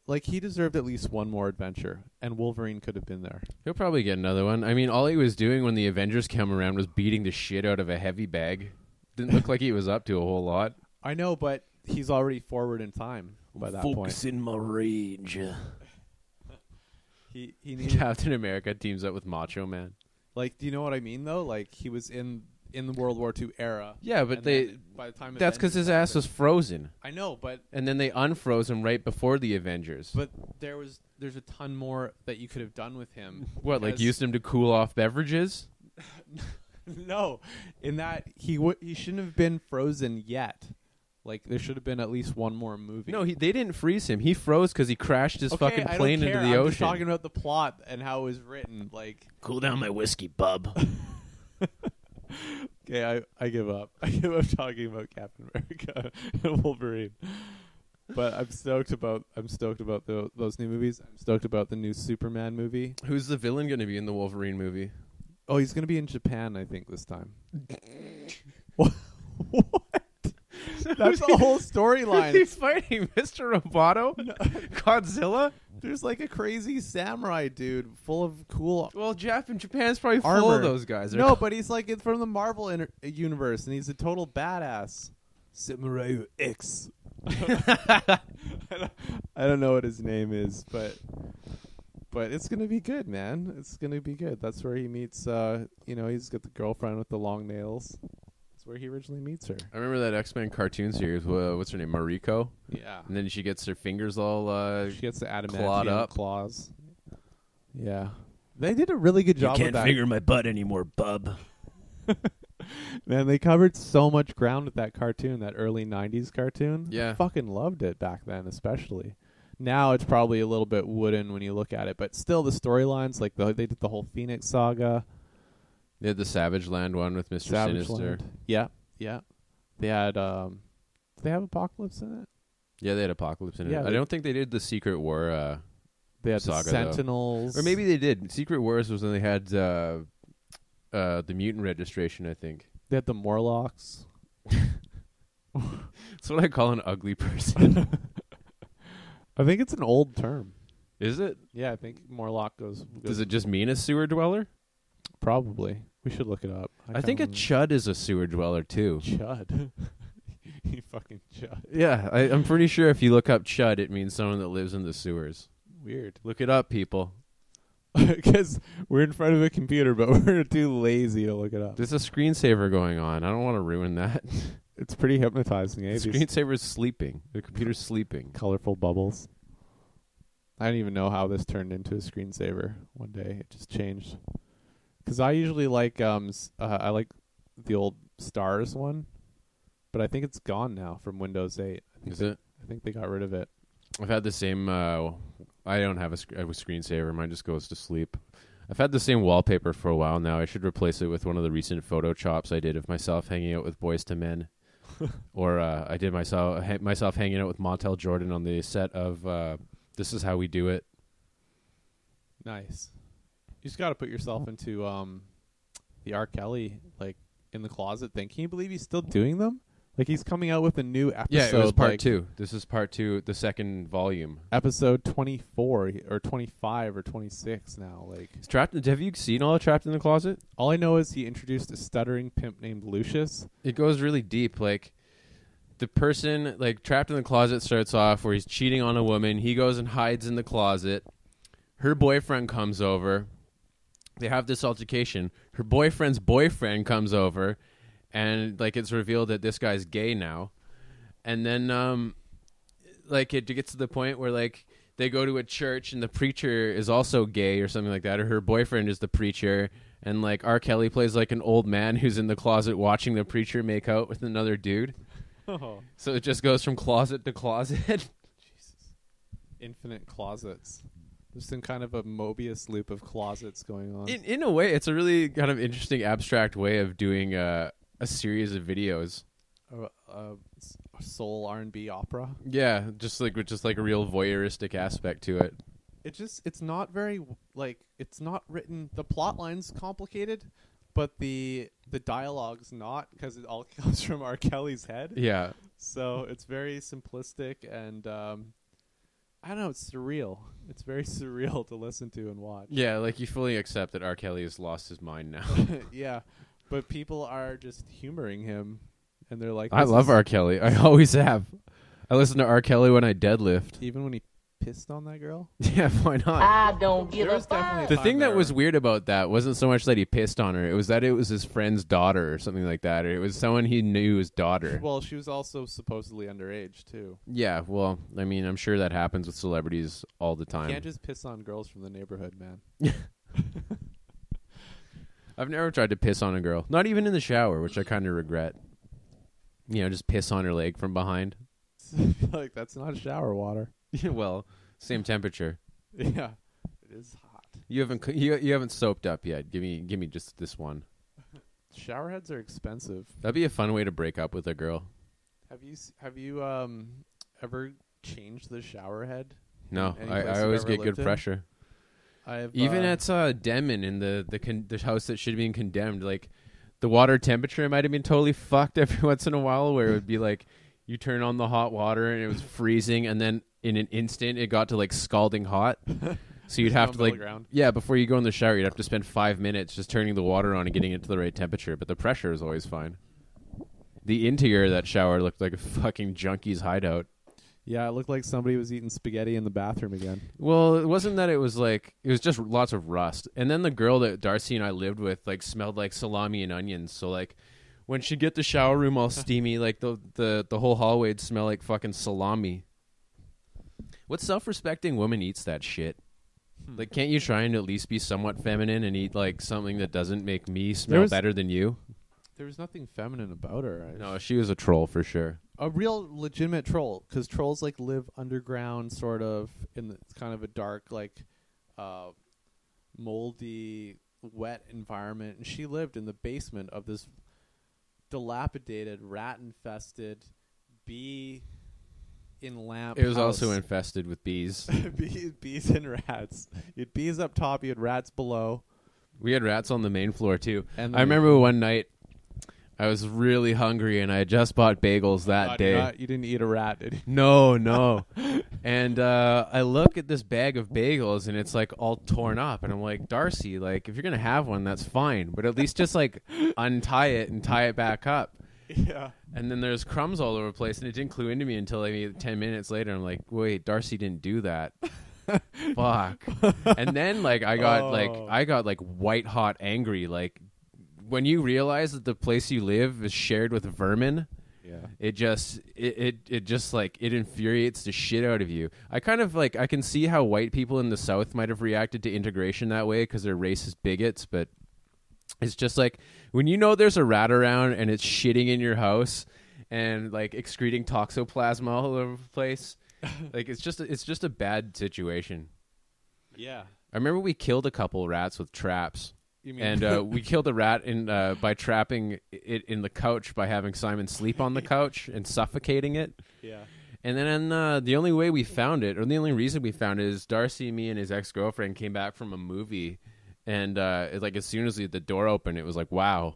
like, he deserved at least one more adventure, and Wolverine could have been there. He'll probably get another one. I mean, all he was doing when the Avengers came around was beating the shit out of a heavy bag. Didn't look like he was up to a whole lot. I know, but he's already forward in time by that point. Focusing my rage. He needed, Captain America teams up with Macho Man. like, do you know what I mean though? Like, he was in the World War II era. Yeah, but and they then by the time that's because Avengers his ass happened- was frozen. I know, but And then they unfroze him right before the Avengers. there's a ton more that you could have done with him. What, like because- used him to cool off beverages? No, in that he shouldn't have been frozen yet. Like, there should have been at least one more movie. No, they didn't freeze him. He froze because he crashed his fucking I don't plane care. into the I'm ocean. just talking about the plot and how it was written. Like, Cool down my whiskey, bub. okay, I give up. I give up talking about Captain America and Wolverine. But I'm stoked about those new movies. I'm stoked about the new Superman movie. Who's the villain going to be in the Wolverine movie? Oh, he's gonna be in Japan, I think, this time. What? That's the whole storyline. He's fighting Mr. Roboto? Godzilla? There's like a crazy samurai dude full of cool Well, Japan's probably full armor. of those guys. No, but he's like it's from the Marvel universe, and he's a total badass. Samurai X. I don't know what his name is, but it's gonna be good, man. It's gonna be good. That's where he meets. He's got the girlfriend with the long nails. That's where he originally meets her. I remember that X-Men cartoon series. What's her name? Mariko? Yeah. And then she gets her fingers all... She gets the clawed adamantium up. claws. Yeah. They did a really good You job can't with that. finger my butt anymore, bub. Man, they covered so much ground with that cartoon, that early 90s cartoon. Yeah. I fucking loved it back then, especially. Now it's probably a little bit wooden when you look at it, but still the storylines, like they did the whole Phoenix saga. They had the Savage Land one with Mr. Savage Sinister. Land. Yeah, yeah. They had, did they have Apocalypse in it? Yeah, they had Apocalypse in it. Yeah, I don't think they did the Secret War They had saga, the Sentinels. Or maybe they did. Secret Wars was when they had the mutant registration, I think. They had the Morlocks. That's what I call an ugly person. I think it's an old term. Is it? Yeah, I think Morlock goes Does it just mean a sewer dweller? Probably. We should look it up. I think a chud is a sewer dweller, too. chud. You fucking chud. Yeah, I'm pretty sure if you look up chud, it means someone that lives in the sewers. Weird. Look it up, people. Because we're in front of a computer, but we're too lazy to look it up. There's a screensaver going on. I don't want to ruin that. It's pretty hypnotizing, eh? The These screensaver's sleeping. The computer's sleeping. colorful bubbles. I don't even know how this turned into a screensaver one day. It just changed. Because I usually like I like the old Stars one, but I think it's gone now from Windows 8. Is it? I think they got rid of it. I've had the same. I don't have a screensaver. Mine just goes to sleep. I've had the same wallpaper for a while now. I should replace it with one of the recent photo chops I did of myself hanging out with Boys to Men, or I did myself hanging out with Montel Jordan on the set of This Is How We Do It. Nice. You just got to put yourself into the R. Kelly like in the closet thing. Can you believe he's still doing them? Like he's coming out with a new episode. Yeah, it was part like 2. This is part 2, the second volume. Episode 24 or 25 or 26 now. Like It's trapped. Have you seen all of Trapped in the Closet? all I know is he introduced a stuttering pimp named Lucius. It goes really deep. Like the person, like Trapped in the Closet starts off where he's cheating on a woman. He goes and hides in the closet. Her boyfriend comes over. They have this altercation. Her boyfriend's boyfriend comes over. And like it's revealed that this guy's gay now, and then like it gets to the point where like they go to a church and the preacher is also gay or something like that, or her boyfriend is the preacher, and like R. Kelly plays like an old man who's in the closet watching the preacher make out with another dude. Oh, So it just goes from closet to closet. Jesus! Infinite closets. There's some kind of a Mobius loop of closets going on. In a way, it's a really kind of interesting abstract way of doing a series of videos. A soul R&B opera. Yeah, just like a real voyeuristic aspect to it. It's not very like it's not written. The plot line's complicated, but the dialogue's not, because it all comes from R. Kelly's head. Yeah. So it's very simplistic and I don't know. It's surreal. It's very surreal to listen to and watch. Yeah, like you fully accept that R. Kelly has lost his mind now. Yeah, but people are just humoring him, and they're like, I love R. Kelly. I always have. I listen to R. Kelly when I deadlift. even when he pissed on that girl. Yeah, why not? I don't give There a was definitely fuck. a The time thing that there- was weird about that wasn't so much that he pissed on her. It was that it was his friend's daughter or something like that. Or it was someone he knew his daughter. Well, she was also supposedly underage too. Yeah, well, I mean, I'm sure that happens with celebrities all the You time. can't just piss on girls from the neighborhood, man. I've never tried to piss on a girl. Not even in the shower, which I kind of regret. You know, just piss on her leg from behind. Like that's not shower water. Well, same temperature. Yeah, it is hot. You haven't soaped up yet. Give me just this one. Shower heads are expensive. That'd be a fun way to break up with a girl. Have you ever changed the shower head? No, Any I place you've always ever get good lived in? pressure. I've Even at Denman in the house that should have been condemned, like the water temperature might have been totally fucked every once in a while, where it would be like you turn on the hot water and it was freezing, and then in an instant it got to like scalding hot. So you'd have to like before you go in the shower, you'd have to spend 5 minutes just turning the water on and getting it to the right temperature. But the pressure is always fine. The interior of that shower looked like a fucking junkie's hideout. Yeah, it looked like somebody was eating spaghetti in the bathroom again. Well, it wasn't that. It was just lots of rust. And then the girl that Darcy and I lived with like smelled like salami and onions. So like when she'd get the shower room all steamy, like the whole hallway'd smell like fucking salami. What self-respecting woman eats that shit? Like, can't you try and at least be somewhat feminine and eat like something that doesn't make me smell better than you? There was nothing feminine about her. No, she was a troll for sure. A real legitimate troll, because trolls like live underground, sort of in the, kind of a dark, like moldy, wet environment, and she lived in the basement of this dilapidated, rat-infested, bee in lamp. It was house. also infested with bees. bees and rats. You had bees up top, you had rats below. We had rats on the main floor too. And I remember one night I was really hungry and I had just bought bagels that day. You didn't eat a rat, did you? No. And I look at this bag of bagels and it's like all torn up, and I'm like, Darcy, like if you're gonna have one, that's fine, but at least just like untie it and tie it back up. Yeah. And then there's crumbs all over the place, and it didn't clue into me until maybe 10 minutes later. I'm like, wait, Darcy didn't do that. Fuck. And then like I got like white hot angry. Like when you realize that the place you live is shared with vermin, it just like it infuriates the shit out of you. I kind of like I can see how white people in the South might have reacted to integration that way because they're racist bigots, but it's just like when you know there's a rat around and it's shitting in your house and like excreting toxoplasma all over the place. Like it's just a bad situation. Yeah. I remember we killed a couple rats with traps. You mean And we killed a rat by trapping it in the couch by having Simon sleep on the couch and suffocating it. Yeah. And then the only way we found it, or the only reason we found it, is Darcy, me, and his ex-girlfriend came back from a movie, and like as soon as the door opened, it was like, wow,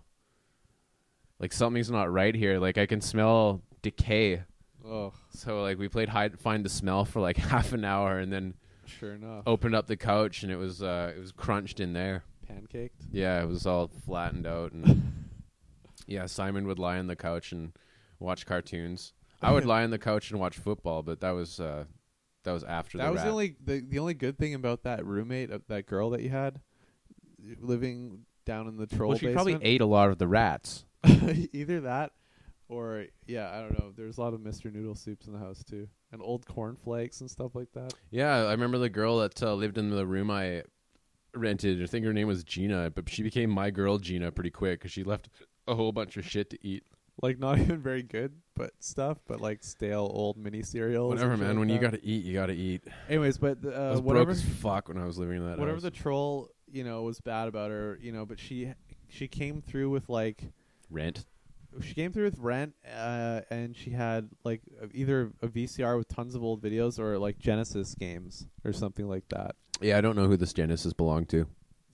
like something's not right here. Like I can smell decay. Oh. So like we played find the smell for like half an hour, and then Sure enough. opened up the couch, and it was crunched in there. Pancaked? Yeah, it was all flattened out, and yeah, Simon would lie on the couch and watch cartoons. I would lie on the couch and watch football, but that was after That the was rat. the only good thing about that roommate, that girl that you had living down in the troll Well, she basement. probably ate a lot of the rats. Either that or, yeah, I don't know. There's a lot of Mr. Noodle soups in the house, too. And old cornflakes and stuff like that. Yeah, I remember the girl that lived in the room I rented. I think her name was Gina, but she became my girl Gina pretty quick because she left a whole bunch of shit to eat. Like, not even very good but like stale old mini cereals. Whatever, and shit man. like When you that. gotta eat, you gotta eat. Anyways, but I was whatever broke as fuck when I was living in that whatever house. the troll, was bad about her, but she came through with like Rent. She came through with Rent, and she had like either a VCR with tons of old videos or like Genesis games or something like that. Yeah, I don't know who this Genesis belonged to.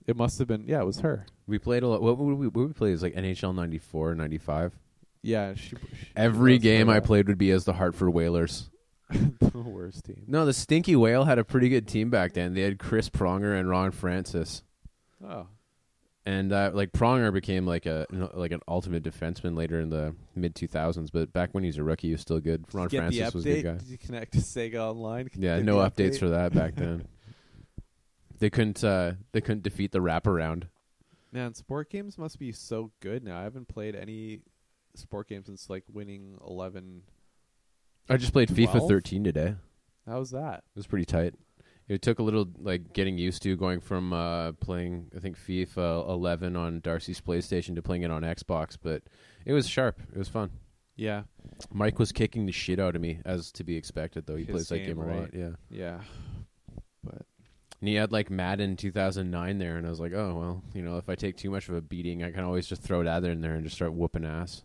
It must have been, it was her. We played a lot. What would we play? It was like NHL 94, 95. Yeah, she Every was game her, I played would be as the Hartford Whalers. the worst team. No, the Stinky Whale had a pretty good team back then. They had Chris Pronger and Ron Francis. Oh, And like Pronger became like an ultimate defenseman later in the mid 2000s, but back when he was a rookie, he was still good. Ron Get Francis the was a good guy. update. Did you connect to Sega Online? Yeah, Get no the updates update? for that back then. They couldn't defeat the wraparound. Man, sport games must be so good now. I haven't played any sport games since like winning 11. I just played 12? FIFA 13 today. How was that? It was pretty tight. It took a little like getting used to going from playing I think FIFA 11 on Darcy's PlayStation to playing it on Xbox, but it was sharp. It was fun. Yeah, Mike was kicking the shit out of me, as to be expected, though. He His plays that game a lot. right? Yeah. Yeah. But And he had like Madden 2009 there, and I was like, oh well, if I take too much of a beating, I can always just throw that in there and just start whooping ass.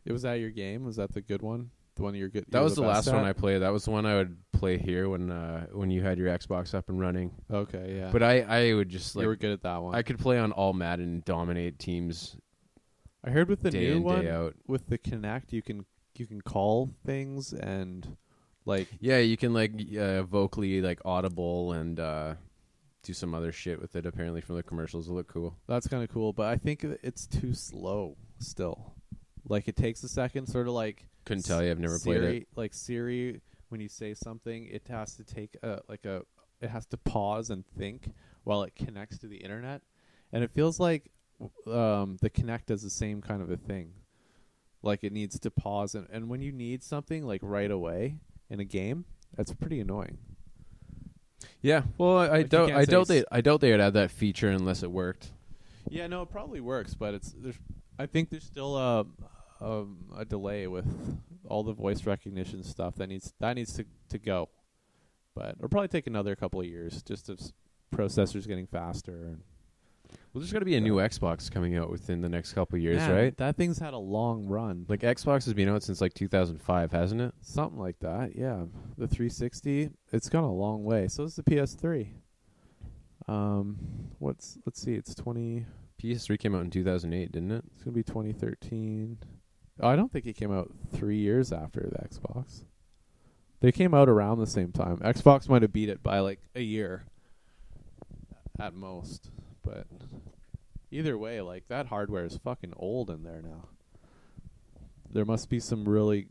was that your game? Was that the good one? The one you're good? That was the last best one at? I played. That was the one I would play here when you had your Xbox up and running. Okay, yeah. But I would just you were like good at that one. I could play on all Madden and dominate teams I heard with the day new in one day out. with the Kinect, you can call things and like Yeah, you can like vocally like audible and do some other shit with it. Apparently from the commercials, it look cool. that's kind of cool. But I think it's too slow still. Like it takes a second, sort of like Couldn't tell you. I've never Siri, played it. Like Siri, when you say something, it has to take it has to pause and think while it connects to the internet, and it feels like the Kinect does the same kind of a thing. Like it needs to pause, and when you need something like right away in a game, that's pretty annoying. Yeah, well, I Like, you doubt can't I say doubt they would add that feature unless it worked. Yeah, no, it probably works, but I think there's still a delay with all the voice recognition stuff that needs to go. But it'll probably take another couple of years just as processors getting faster. And Well, there's got to be a new Xbox coming out within the next couple of years, Man, right? that thing's had a long run. Like Xbox has been out since like 2005, hasn't it? Something like that, yeah. The 360, it's gone a long way. So is the PS3. Let's see, it's PS3 came out in 2008, didn't it? It's gonna be 2013. Oh, I don't think it came out 3 years after the Xbox. They came out around the same time. Xbox might have beat it by like a year at most, but either way, like that hardware is fucking old in there now. There must be some really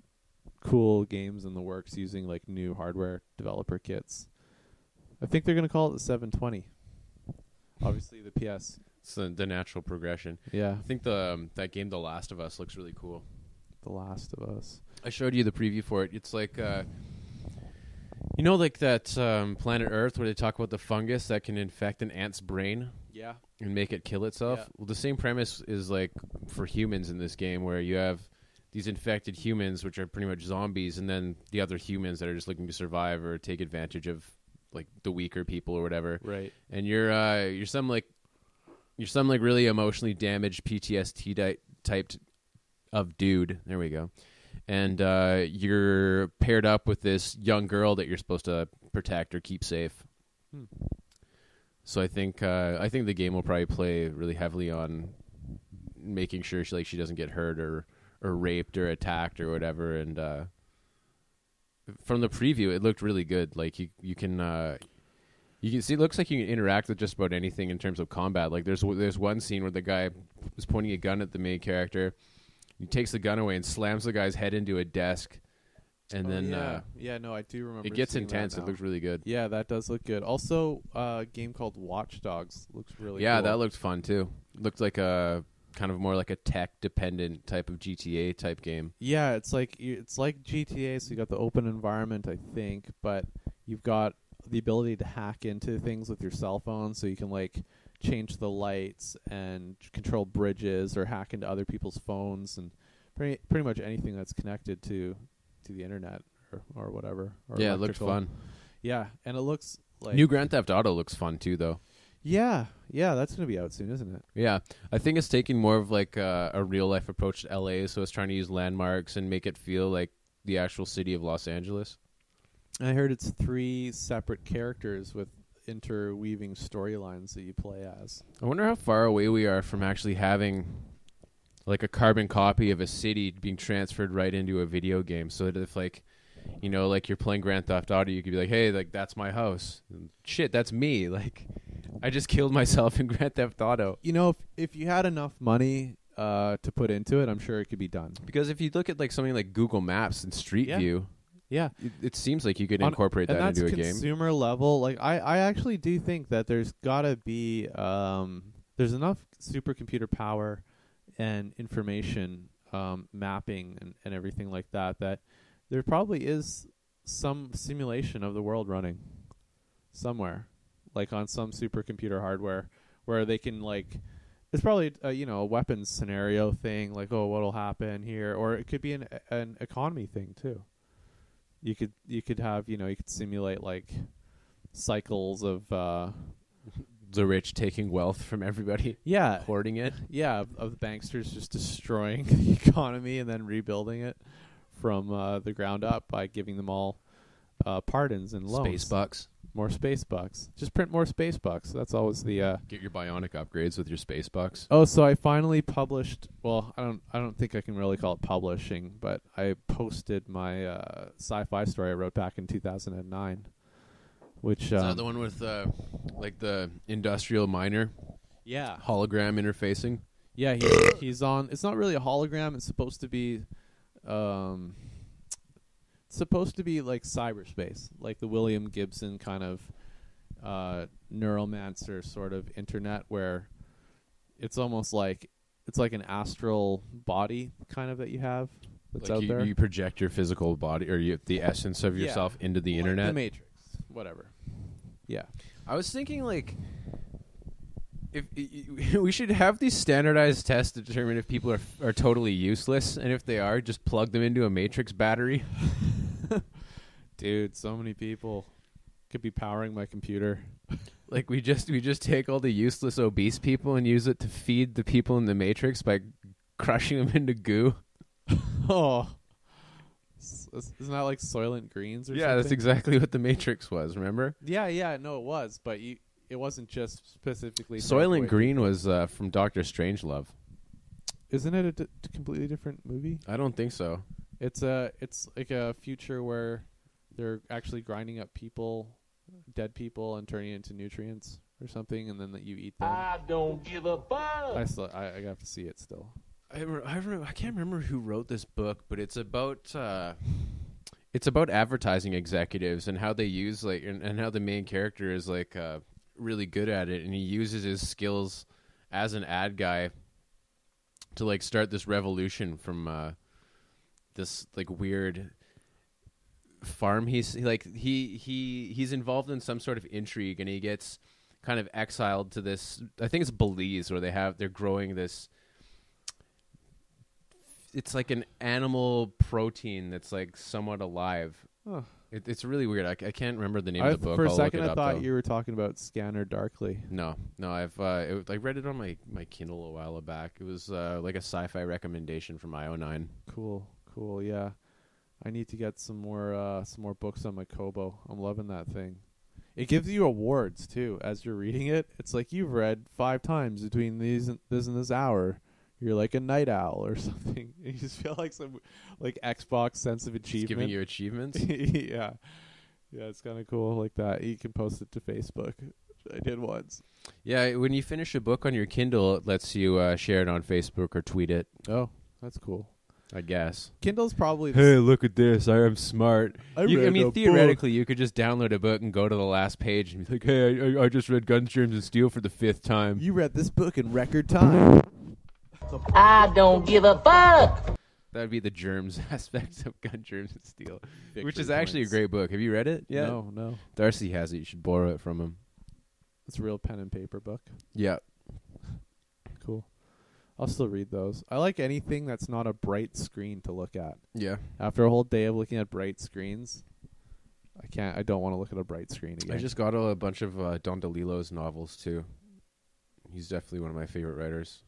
cool games in the works using like new hardware developer kits. I think they're gonna call it the 720. Obviously, the PS. It's the natural progression. Yeah, I think the that game, The Last of Us, looks really cool. The Last of Us. I showed you the preview for it. It's like, you know, like that Planet Earth where they talk about the fungus that can infect an ant's brain Yeah. and make it kill itself. Yeah. Well, the same premise is like for humans in this game, where you have these infected humans, which are pretty much zombies, and then the other humans that are just looking to survive or take advantage of like the weaker people or whatever. Right. And you're some really emotionally damaged PTSD typed of dude. There we go. And you're paired up with this young girl that you're supposed to protect or keep safe. So I think the game will probably play really heavily on making sure she doesn't get hurt or raped or attacked or whatever. And from the preview, it looked really good. Like you can see, it looks like you can interact with just about anything in terms of combat. Like there's one scene where the guy was pointing a gun at the main character. He takes the gun away and slams the guy's head into a desk, and then no, I do remember. it gets seeing that intense. It now. looks really good. Yeah, that does look good. Also, a game called Watch Dogs looks really Yeah, cool. that looked fun too. Looked like a kind of more like a tech-dependent type of GTA type game. Yeah, it's like GTA, so you got the open environment, I think, but you've got the ability to hack into things with your cell phone, so you can like change the lights and control bridges or hack into other people's phones and pretty much anything that's connected to the internet or whatever. Or Yeah, it looks electrical. fun. Yeah, and it looks like New Grand Theft Auto looks fun too, though. Yeah, that's gonna be out soon, isn't it? Yeah, I think it's taking more of like a real life approach to LA, so it's trying to use landmarks and make it feel like the actual city of Los Angeles. I heard it's 3 separate characters with interweaving storylines that you play as. I wonder how far away we are from actually having like a carbon copy of a city being transferred right into a video game, so that if like, you know, like you're playing Grand Theft Auto, you could be like, hey, like that's my house. Shit, that's me. Like I just killed myself in Grand Theft Auto. You know, if you had enough money to put into it, I'm sure it could be done. Because if you look at like something like Google Maps and Street View, Yeah. it seems like you could incorporate that into a game. Consumer level. Like I actually do think that there's gotta be there's enough supercomputer power and information mapping and everything like that there probably is some simulation of the world running somewhere, like on some supercomputer hardware where they can like. It's probably a weapons scenario thing, like what'll happen here, or it could be an economy thing too. You could have you could simulate like cycles of The rich taking wealth from everybody, hoarding it. Yeah, of the banksters just destroying the economy and then rebuilding it from the ground up by giving them all pardons and loans. Space bucks. More space bucks. Just print more space bucks. That's always the Get your bionic upgrades with your space bucks. Oh, so I finally published. Well, I don't think I can really call it publishing, but I posted my sci-fi story I wrote back in 2009. Which Is that the one with like the industrial miner? Yeah. Hologram interfacing. Yeah, he's on. It's not really a hologram. It's supposed to be like cyberspace, like the William Gibson kind of neuromancer sort of internet, where it's almost like it's like an astral body kind of that you have that's Like out there. you project your physical body or the essence of yourself into the Like internet. the Matrix, whatever. Yeah. I was thinking like if we should have these standardized tests to determine if people are totally useless, and if they are, just plug them into a Matrix battery. Dude, so many people could be powering my computer. Like we just take all the useless obese people and use it to feed the people in the Matrix by crushing them into goo. Oh. Isn't that like Soylent Greens or something? Yeah, that's exactly what the Matrix was, remember? Yeah, no, it was, but it wasn't just specifically Soylent Green was from Dr. Strangelove. Isn't it a completely different movie? I don't think so. It's like a future where they're actually grinding up dead people, and turning it into nutrients or something, and then that you eat them. I don't give a fuck. I have to see it still. I can't remember who wrote this book, but it's about it's about advertising executives and how they use like and how the main character is like really good at it, and he uses his skills as an ad guy to like start this revolution from this like weird farm. He's involved in some sort of intrigue, and he gets kind of exiled to this. I think it's Belize, where they're growing this. It's like an animal protein that's like somewhat alive. Huh. It's really weird. I can't remember the name of the book. For a I'll second, look it I up, thought though. You were talking about Scanner Darkly. No. I read it on my Kindle a while back. It was like a sci-fi recommendation from IO9. Cool. Yeah, I need to get some more books on my Kobo. I'm loving that thing. It gives you awards too as you're reading it. It's like you've read 5 times between this and this hour. You're like a night owl or something. You just feel like some like Xbox sense of achievement. It's giving you achievements. Yeah, it's kind of cool like that. You can post it to Facebook. I did once. Yeah, when you finish a book on your Kindle, it lets you share it on Facebook or tweet it. Oh, that's cool. I guess. Kindle's probably Hey, look at this. I am smart. I read mean, a theoretically, you could just download a book and go to the last page and be like, hey, I just read Guns, Germs, and Steel for the 5th time. You read this book in record time. I don't give a fuck. That would be the germs aspect of Gun, Germs, and Steel, Victory which is actually points. a great book. Have you read it? Yeah. No. Darcy has it. You should borrow it from him. It's a real pen and paper book. Yeah. Cool. I'll still read those. I like anything that's not a bright screen to look at. Yeah. After a whole day of looking at bright screens, I don't want to look at a bright screen again. I just got a bunch of Don DeLillo's novels, too. He's definitely one of my favorite writers.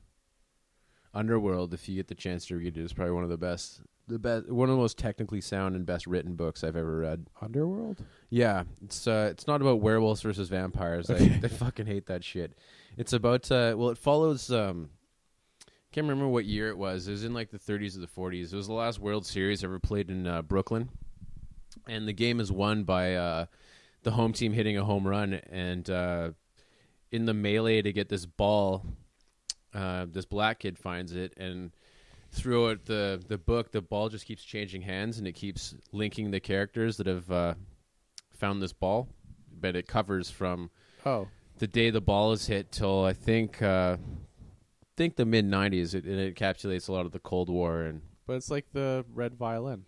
Underworld, if you get the chance to read it, is probably one of the best, one of the most technically sound and best written books I've ever read. Underworld? Yeah, it's not about werewolves versus vampires. I fucking hate that shit. It's about it follows. Can't remember what year it was. It was in like the 30s or the 40s. It was the last World Series ever played in Brooklyn, and the game is won by the home team hitting a home run, and in the melee to get this ball. This black kid finds it, and throughout the book, the ball just keeps changing hands, and it keeps linking the characters that have found this ball. But it covers from the day the ball is hit till I think the mid '90s. It encapsulates a lot of the Cold War, But it's like the Red Violin.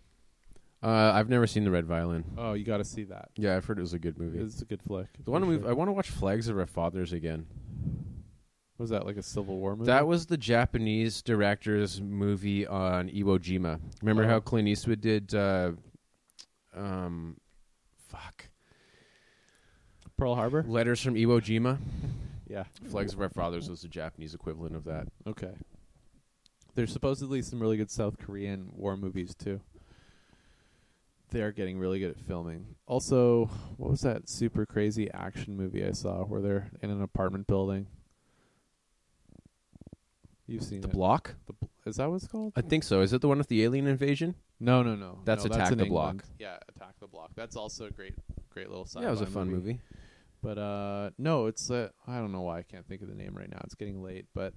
I've never seen the Red Violin. Oh, you got to see that. Yeah, I've heard it was a good movie. It's a good flick. I want to watch Flags of Our Fathers again. Was that like a Civil War movie? That was the Japanese director's movie on Iwo Jima. Remember how Clint Eastwood did Pearl Harbor? Letters from Iwo Jima? Yeah. Flags of Our Fathers was the Japanese equivalent of that. Okay. There's supposedly some really good South Korean war movies, too. They are getting really good at filming. Also, what was that super crazy action movie I saw where they're in an apartment building? You've seen The it. Block? Is that what it's called? I think so. Is it the one with the alien invasion? No. That's Attack in the England. Block. Yeah, Attack the Block. That's also a great little sci-fi Yeah, it was a fun movie. But no, it's I don't know why I can't think of the name right now. It's getting late, but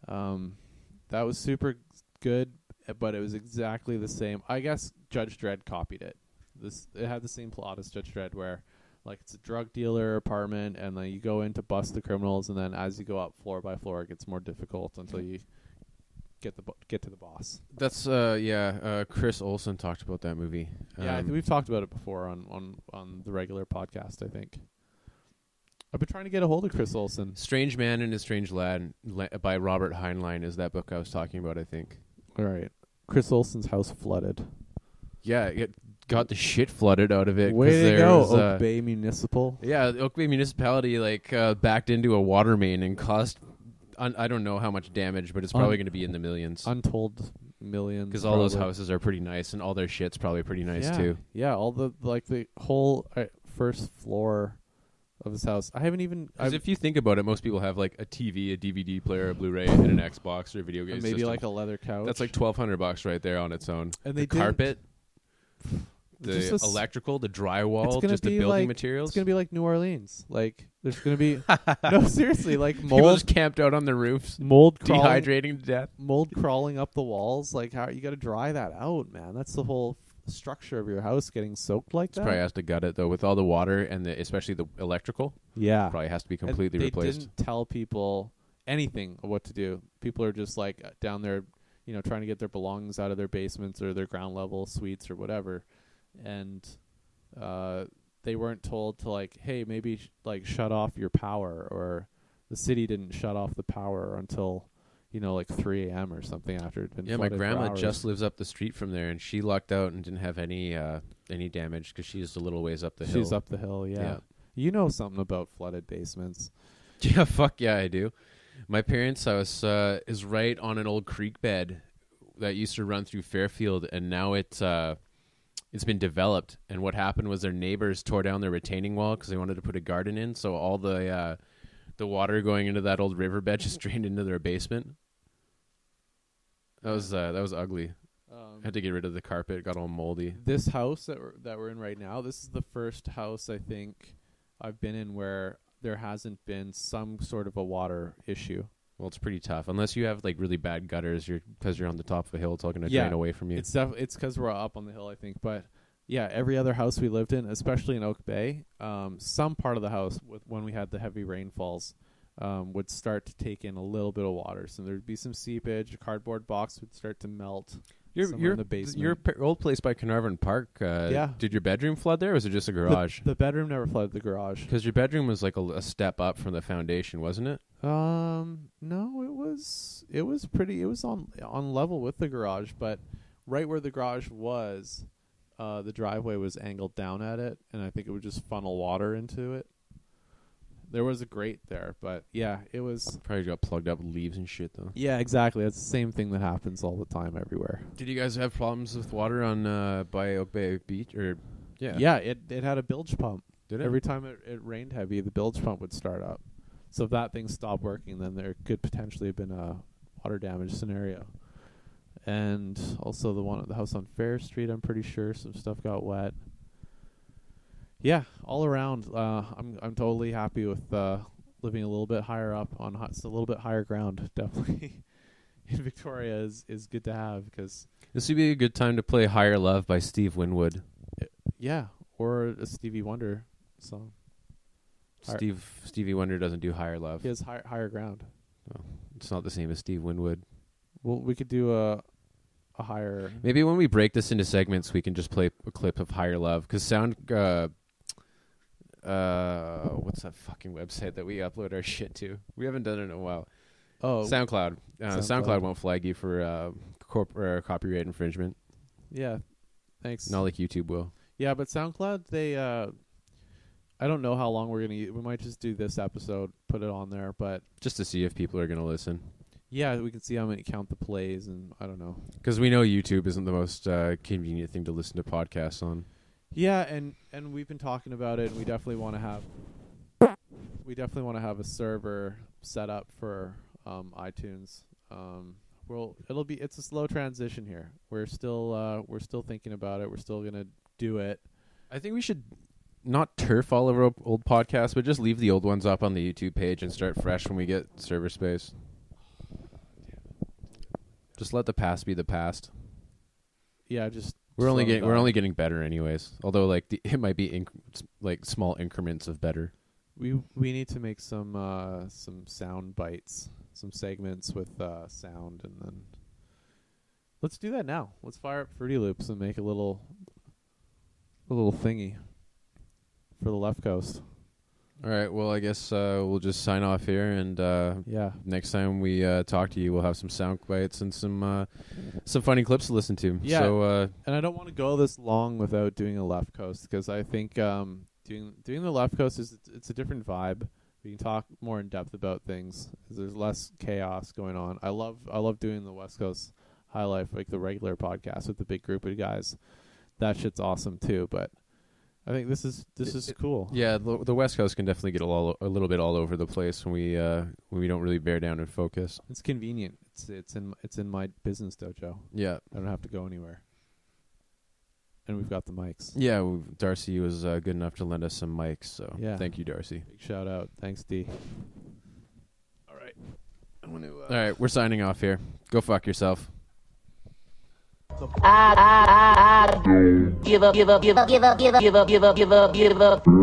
that was super good, but it was exactly the same. I guess Judge Dredd copied it. It had the same plot as Judge Dredd, where like it's a drug dealer apartment, and then you go in to bust the criminals, and then as you go up floor by floor, it gets more difficult until you get to the boss. That's Chris Olsen talked about that movie. Yeah, I think we've talked about it before on the regular podcast, I think. I've been trying to get a hold of Chris Olsen. Strange Man and His Strange Lad by Robert Heinlein is that book I was talking about, I think. All right. Chris Olsen's house flooded. Yeah, it got the shit flooded out of it. Way to go, Oak Bay Municipal. Yeah, the Oak Bay Municipality backed into a water main and caused I don't know how much damage, but it's probably going to be in the millions. Untold millions. Because all those houses are pretty nice, and all their shit's probably pretty nice too. Yeah, all the whole first floor of his house. I haven't even. Because if you think about it, most people have like a TV, a DVD player, a Bluray, and an Xbox or a video game maybe system. like a leather couch. That's like $1,200 right there on its own. And the carpet, the just electrical, the drywall, just the building materials. It's gonna be like New Orleans. Like there's gonna be no seriously like People mold just camped out on the roofs, dehydrating to death, mold crawling up the walls. Like how you got to dry that out, man. That's the whole structure of your house getting soaked like that. Probably has to gut it though with all the water and especially the electrical. Yeah, Probably has to be And completely they replaced. didn't tell people anything of what to do. People are just like down there, trying to get their belongings out of their basements or their ground level suites or whatever, and they weren't told to like, hey, maybe shut off your power, or the city didn't shut off the power until 3 a.m. or something after it'd been Yeah, my flooded for grandma hours. just lives up the street from there, and she lucked out and didn't have any damage because she's a little ways up the hill. She's up the hill, yeah. You know something about flooded basements. Yeah, fuck yeah, I do. My parents' house is right on an old creek bed that used to run through Fairfield, and now it's been developed. And what happened was their neighbors tore down their retaining wall because they wanted to put a garden in, so all the water going into that old riverbed just drained into their basement. That was ugly. Had to get rid of the carpet; it got all moldy. This house that we're in right now, this is the first house I think I've been in where there hasn't been some sort of a water issue. Well, it's pretty tough unless you have like really bad gutters. Because you're on the top of a hill, it's all going to drain away from you. It's because we're up on the hill, I think. But yeah, every other house we lived in, especially in Oak Bay, some part of the house when we had the heavy rainfalls would start to take in a little bit of water. So there'd be some seepage. A cardboard box would start to melt. In the basement. Your old place by Carnarvon Park. Did your bedroom flood there, or was it just a garage? The bedroom never flooded. The garage. Because your bedroom was like a step up from the foundation, wasn't it? No, it was pretty. It was on level with the garage, but right where the garage was, the driveway was angled down at it, and I think it would just funnel water into it. There was a grate there, but yeah, it was Probably got plugged up with leaves and shit, though. Yeah, exactly. It's the same thing that happens all the time everywhere. Did you guys have problems with water on by Oak Bay Beach? Or Yeah, it had a bilge pump. Did it? Every time it rained heavy, the bilge pump would start up. So if that thing stopped working, then there could potentially have been a water damage scenario. And also the house on Fair Street, I'm pretty sure some stuff got wet. Yeah, all around, I'm totally happy with living a little bit higher up on it's a little bit higher ground. Definitely in Victoria is good to have because this would be a good time to play "Higher Love" by Steve Winwood. Yeah, or a Stevie Wonder song. Stevie Wonder doesn't do "Higher Love." He has higher ground. Well, it's not the same as Steve Winwood. Well, we could do a higher. Maybe when we break this into segments, we can just play a clip of "Higher Love" because what's that fucking website that we upload our shit to? We haven't done it in a while. Oh, SoundCloud. SoundCloud won't flag you for copyright infringement. Yeah, thanks. Not like YouTube will. Yeah, but SoundCloud, they I don't know how long we're gonna use. We might just do this episode, put it on there, but Just to see if people are going to listen. yeah, we can see how many count the plays, and I don't know. Because we know YouTube isn't the most convenient thing to listen to podcasts on. Yeah, and we've been talking about it, and we definitely want to have a server set up for iTunes. It's a slow transition here. We're still thinking about it. We're still gonna do it. I think we should not turf all over old podcasts, but just leave the old ones up on the YouTube page and start fresh when we get server space. Just let the past be the past. Yeah, just We're only slow down. getting better anyways. Although it might be small increments of better. We need to make some sound bites, some segments with sound, and then let's do that now. Let's fire up Fruity Loops and make a little thingy for the Left Coast. All right. Well, I guess we'll just sign off here, and Yeah. next time we talk to you, we'll have some sound bites and some funny clips to listen to. Yeah. So And I don't want to go this long without doing a Left Coast because I think doing the Left Coast it's a different vibe. We can talk more in depth about things. There's less chaos going on. I love doing the West Coast High Life, like the regular podcast with the big group of guys. That shit's awesome too. But I think this is cool. yeah, the West Coast can definitely get a little bit all over the place when we don't really bear down and focus. It's convenient. It's in my business dojo. Yeah. I don't have to go anywhere. And we've got the mics. Yeah, Darcy was good enough to lend us some mics, so Yeah. thank you, Darcy. Big shout out. Thanks, D. All right. All right, we're signing off here. Go fuck yourself. I don't give up, give up, give up, give up, give up, give up, give up, give up, give up.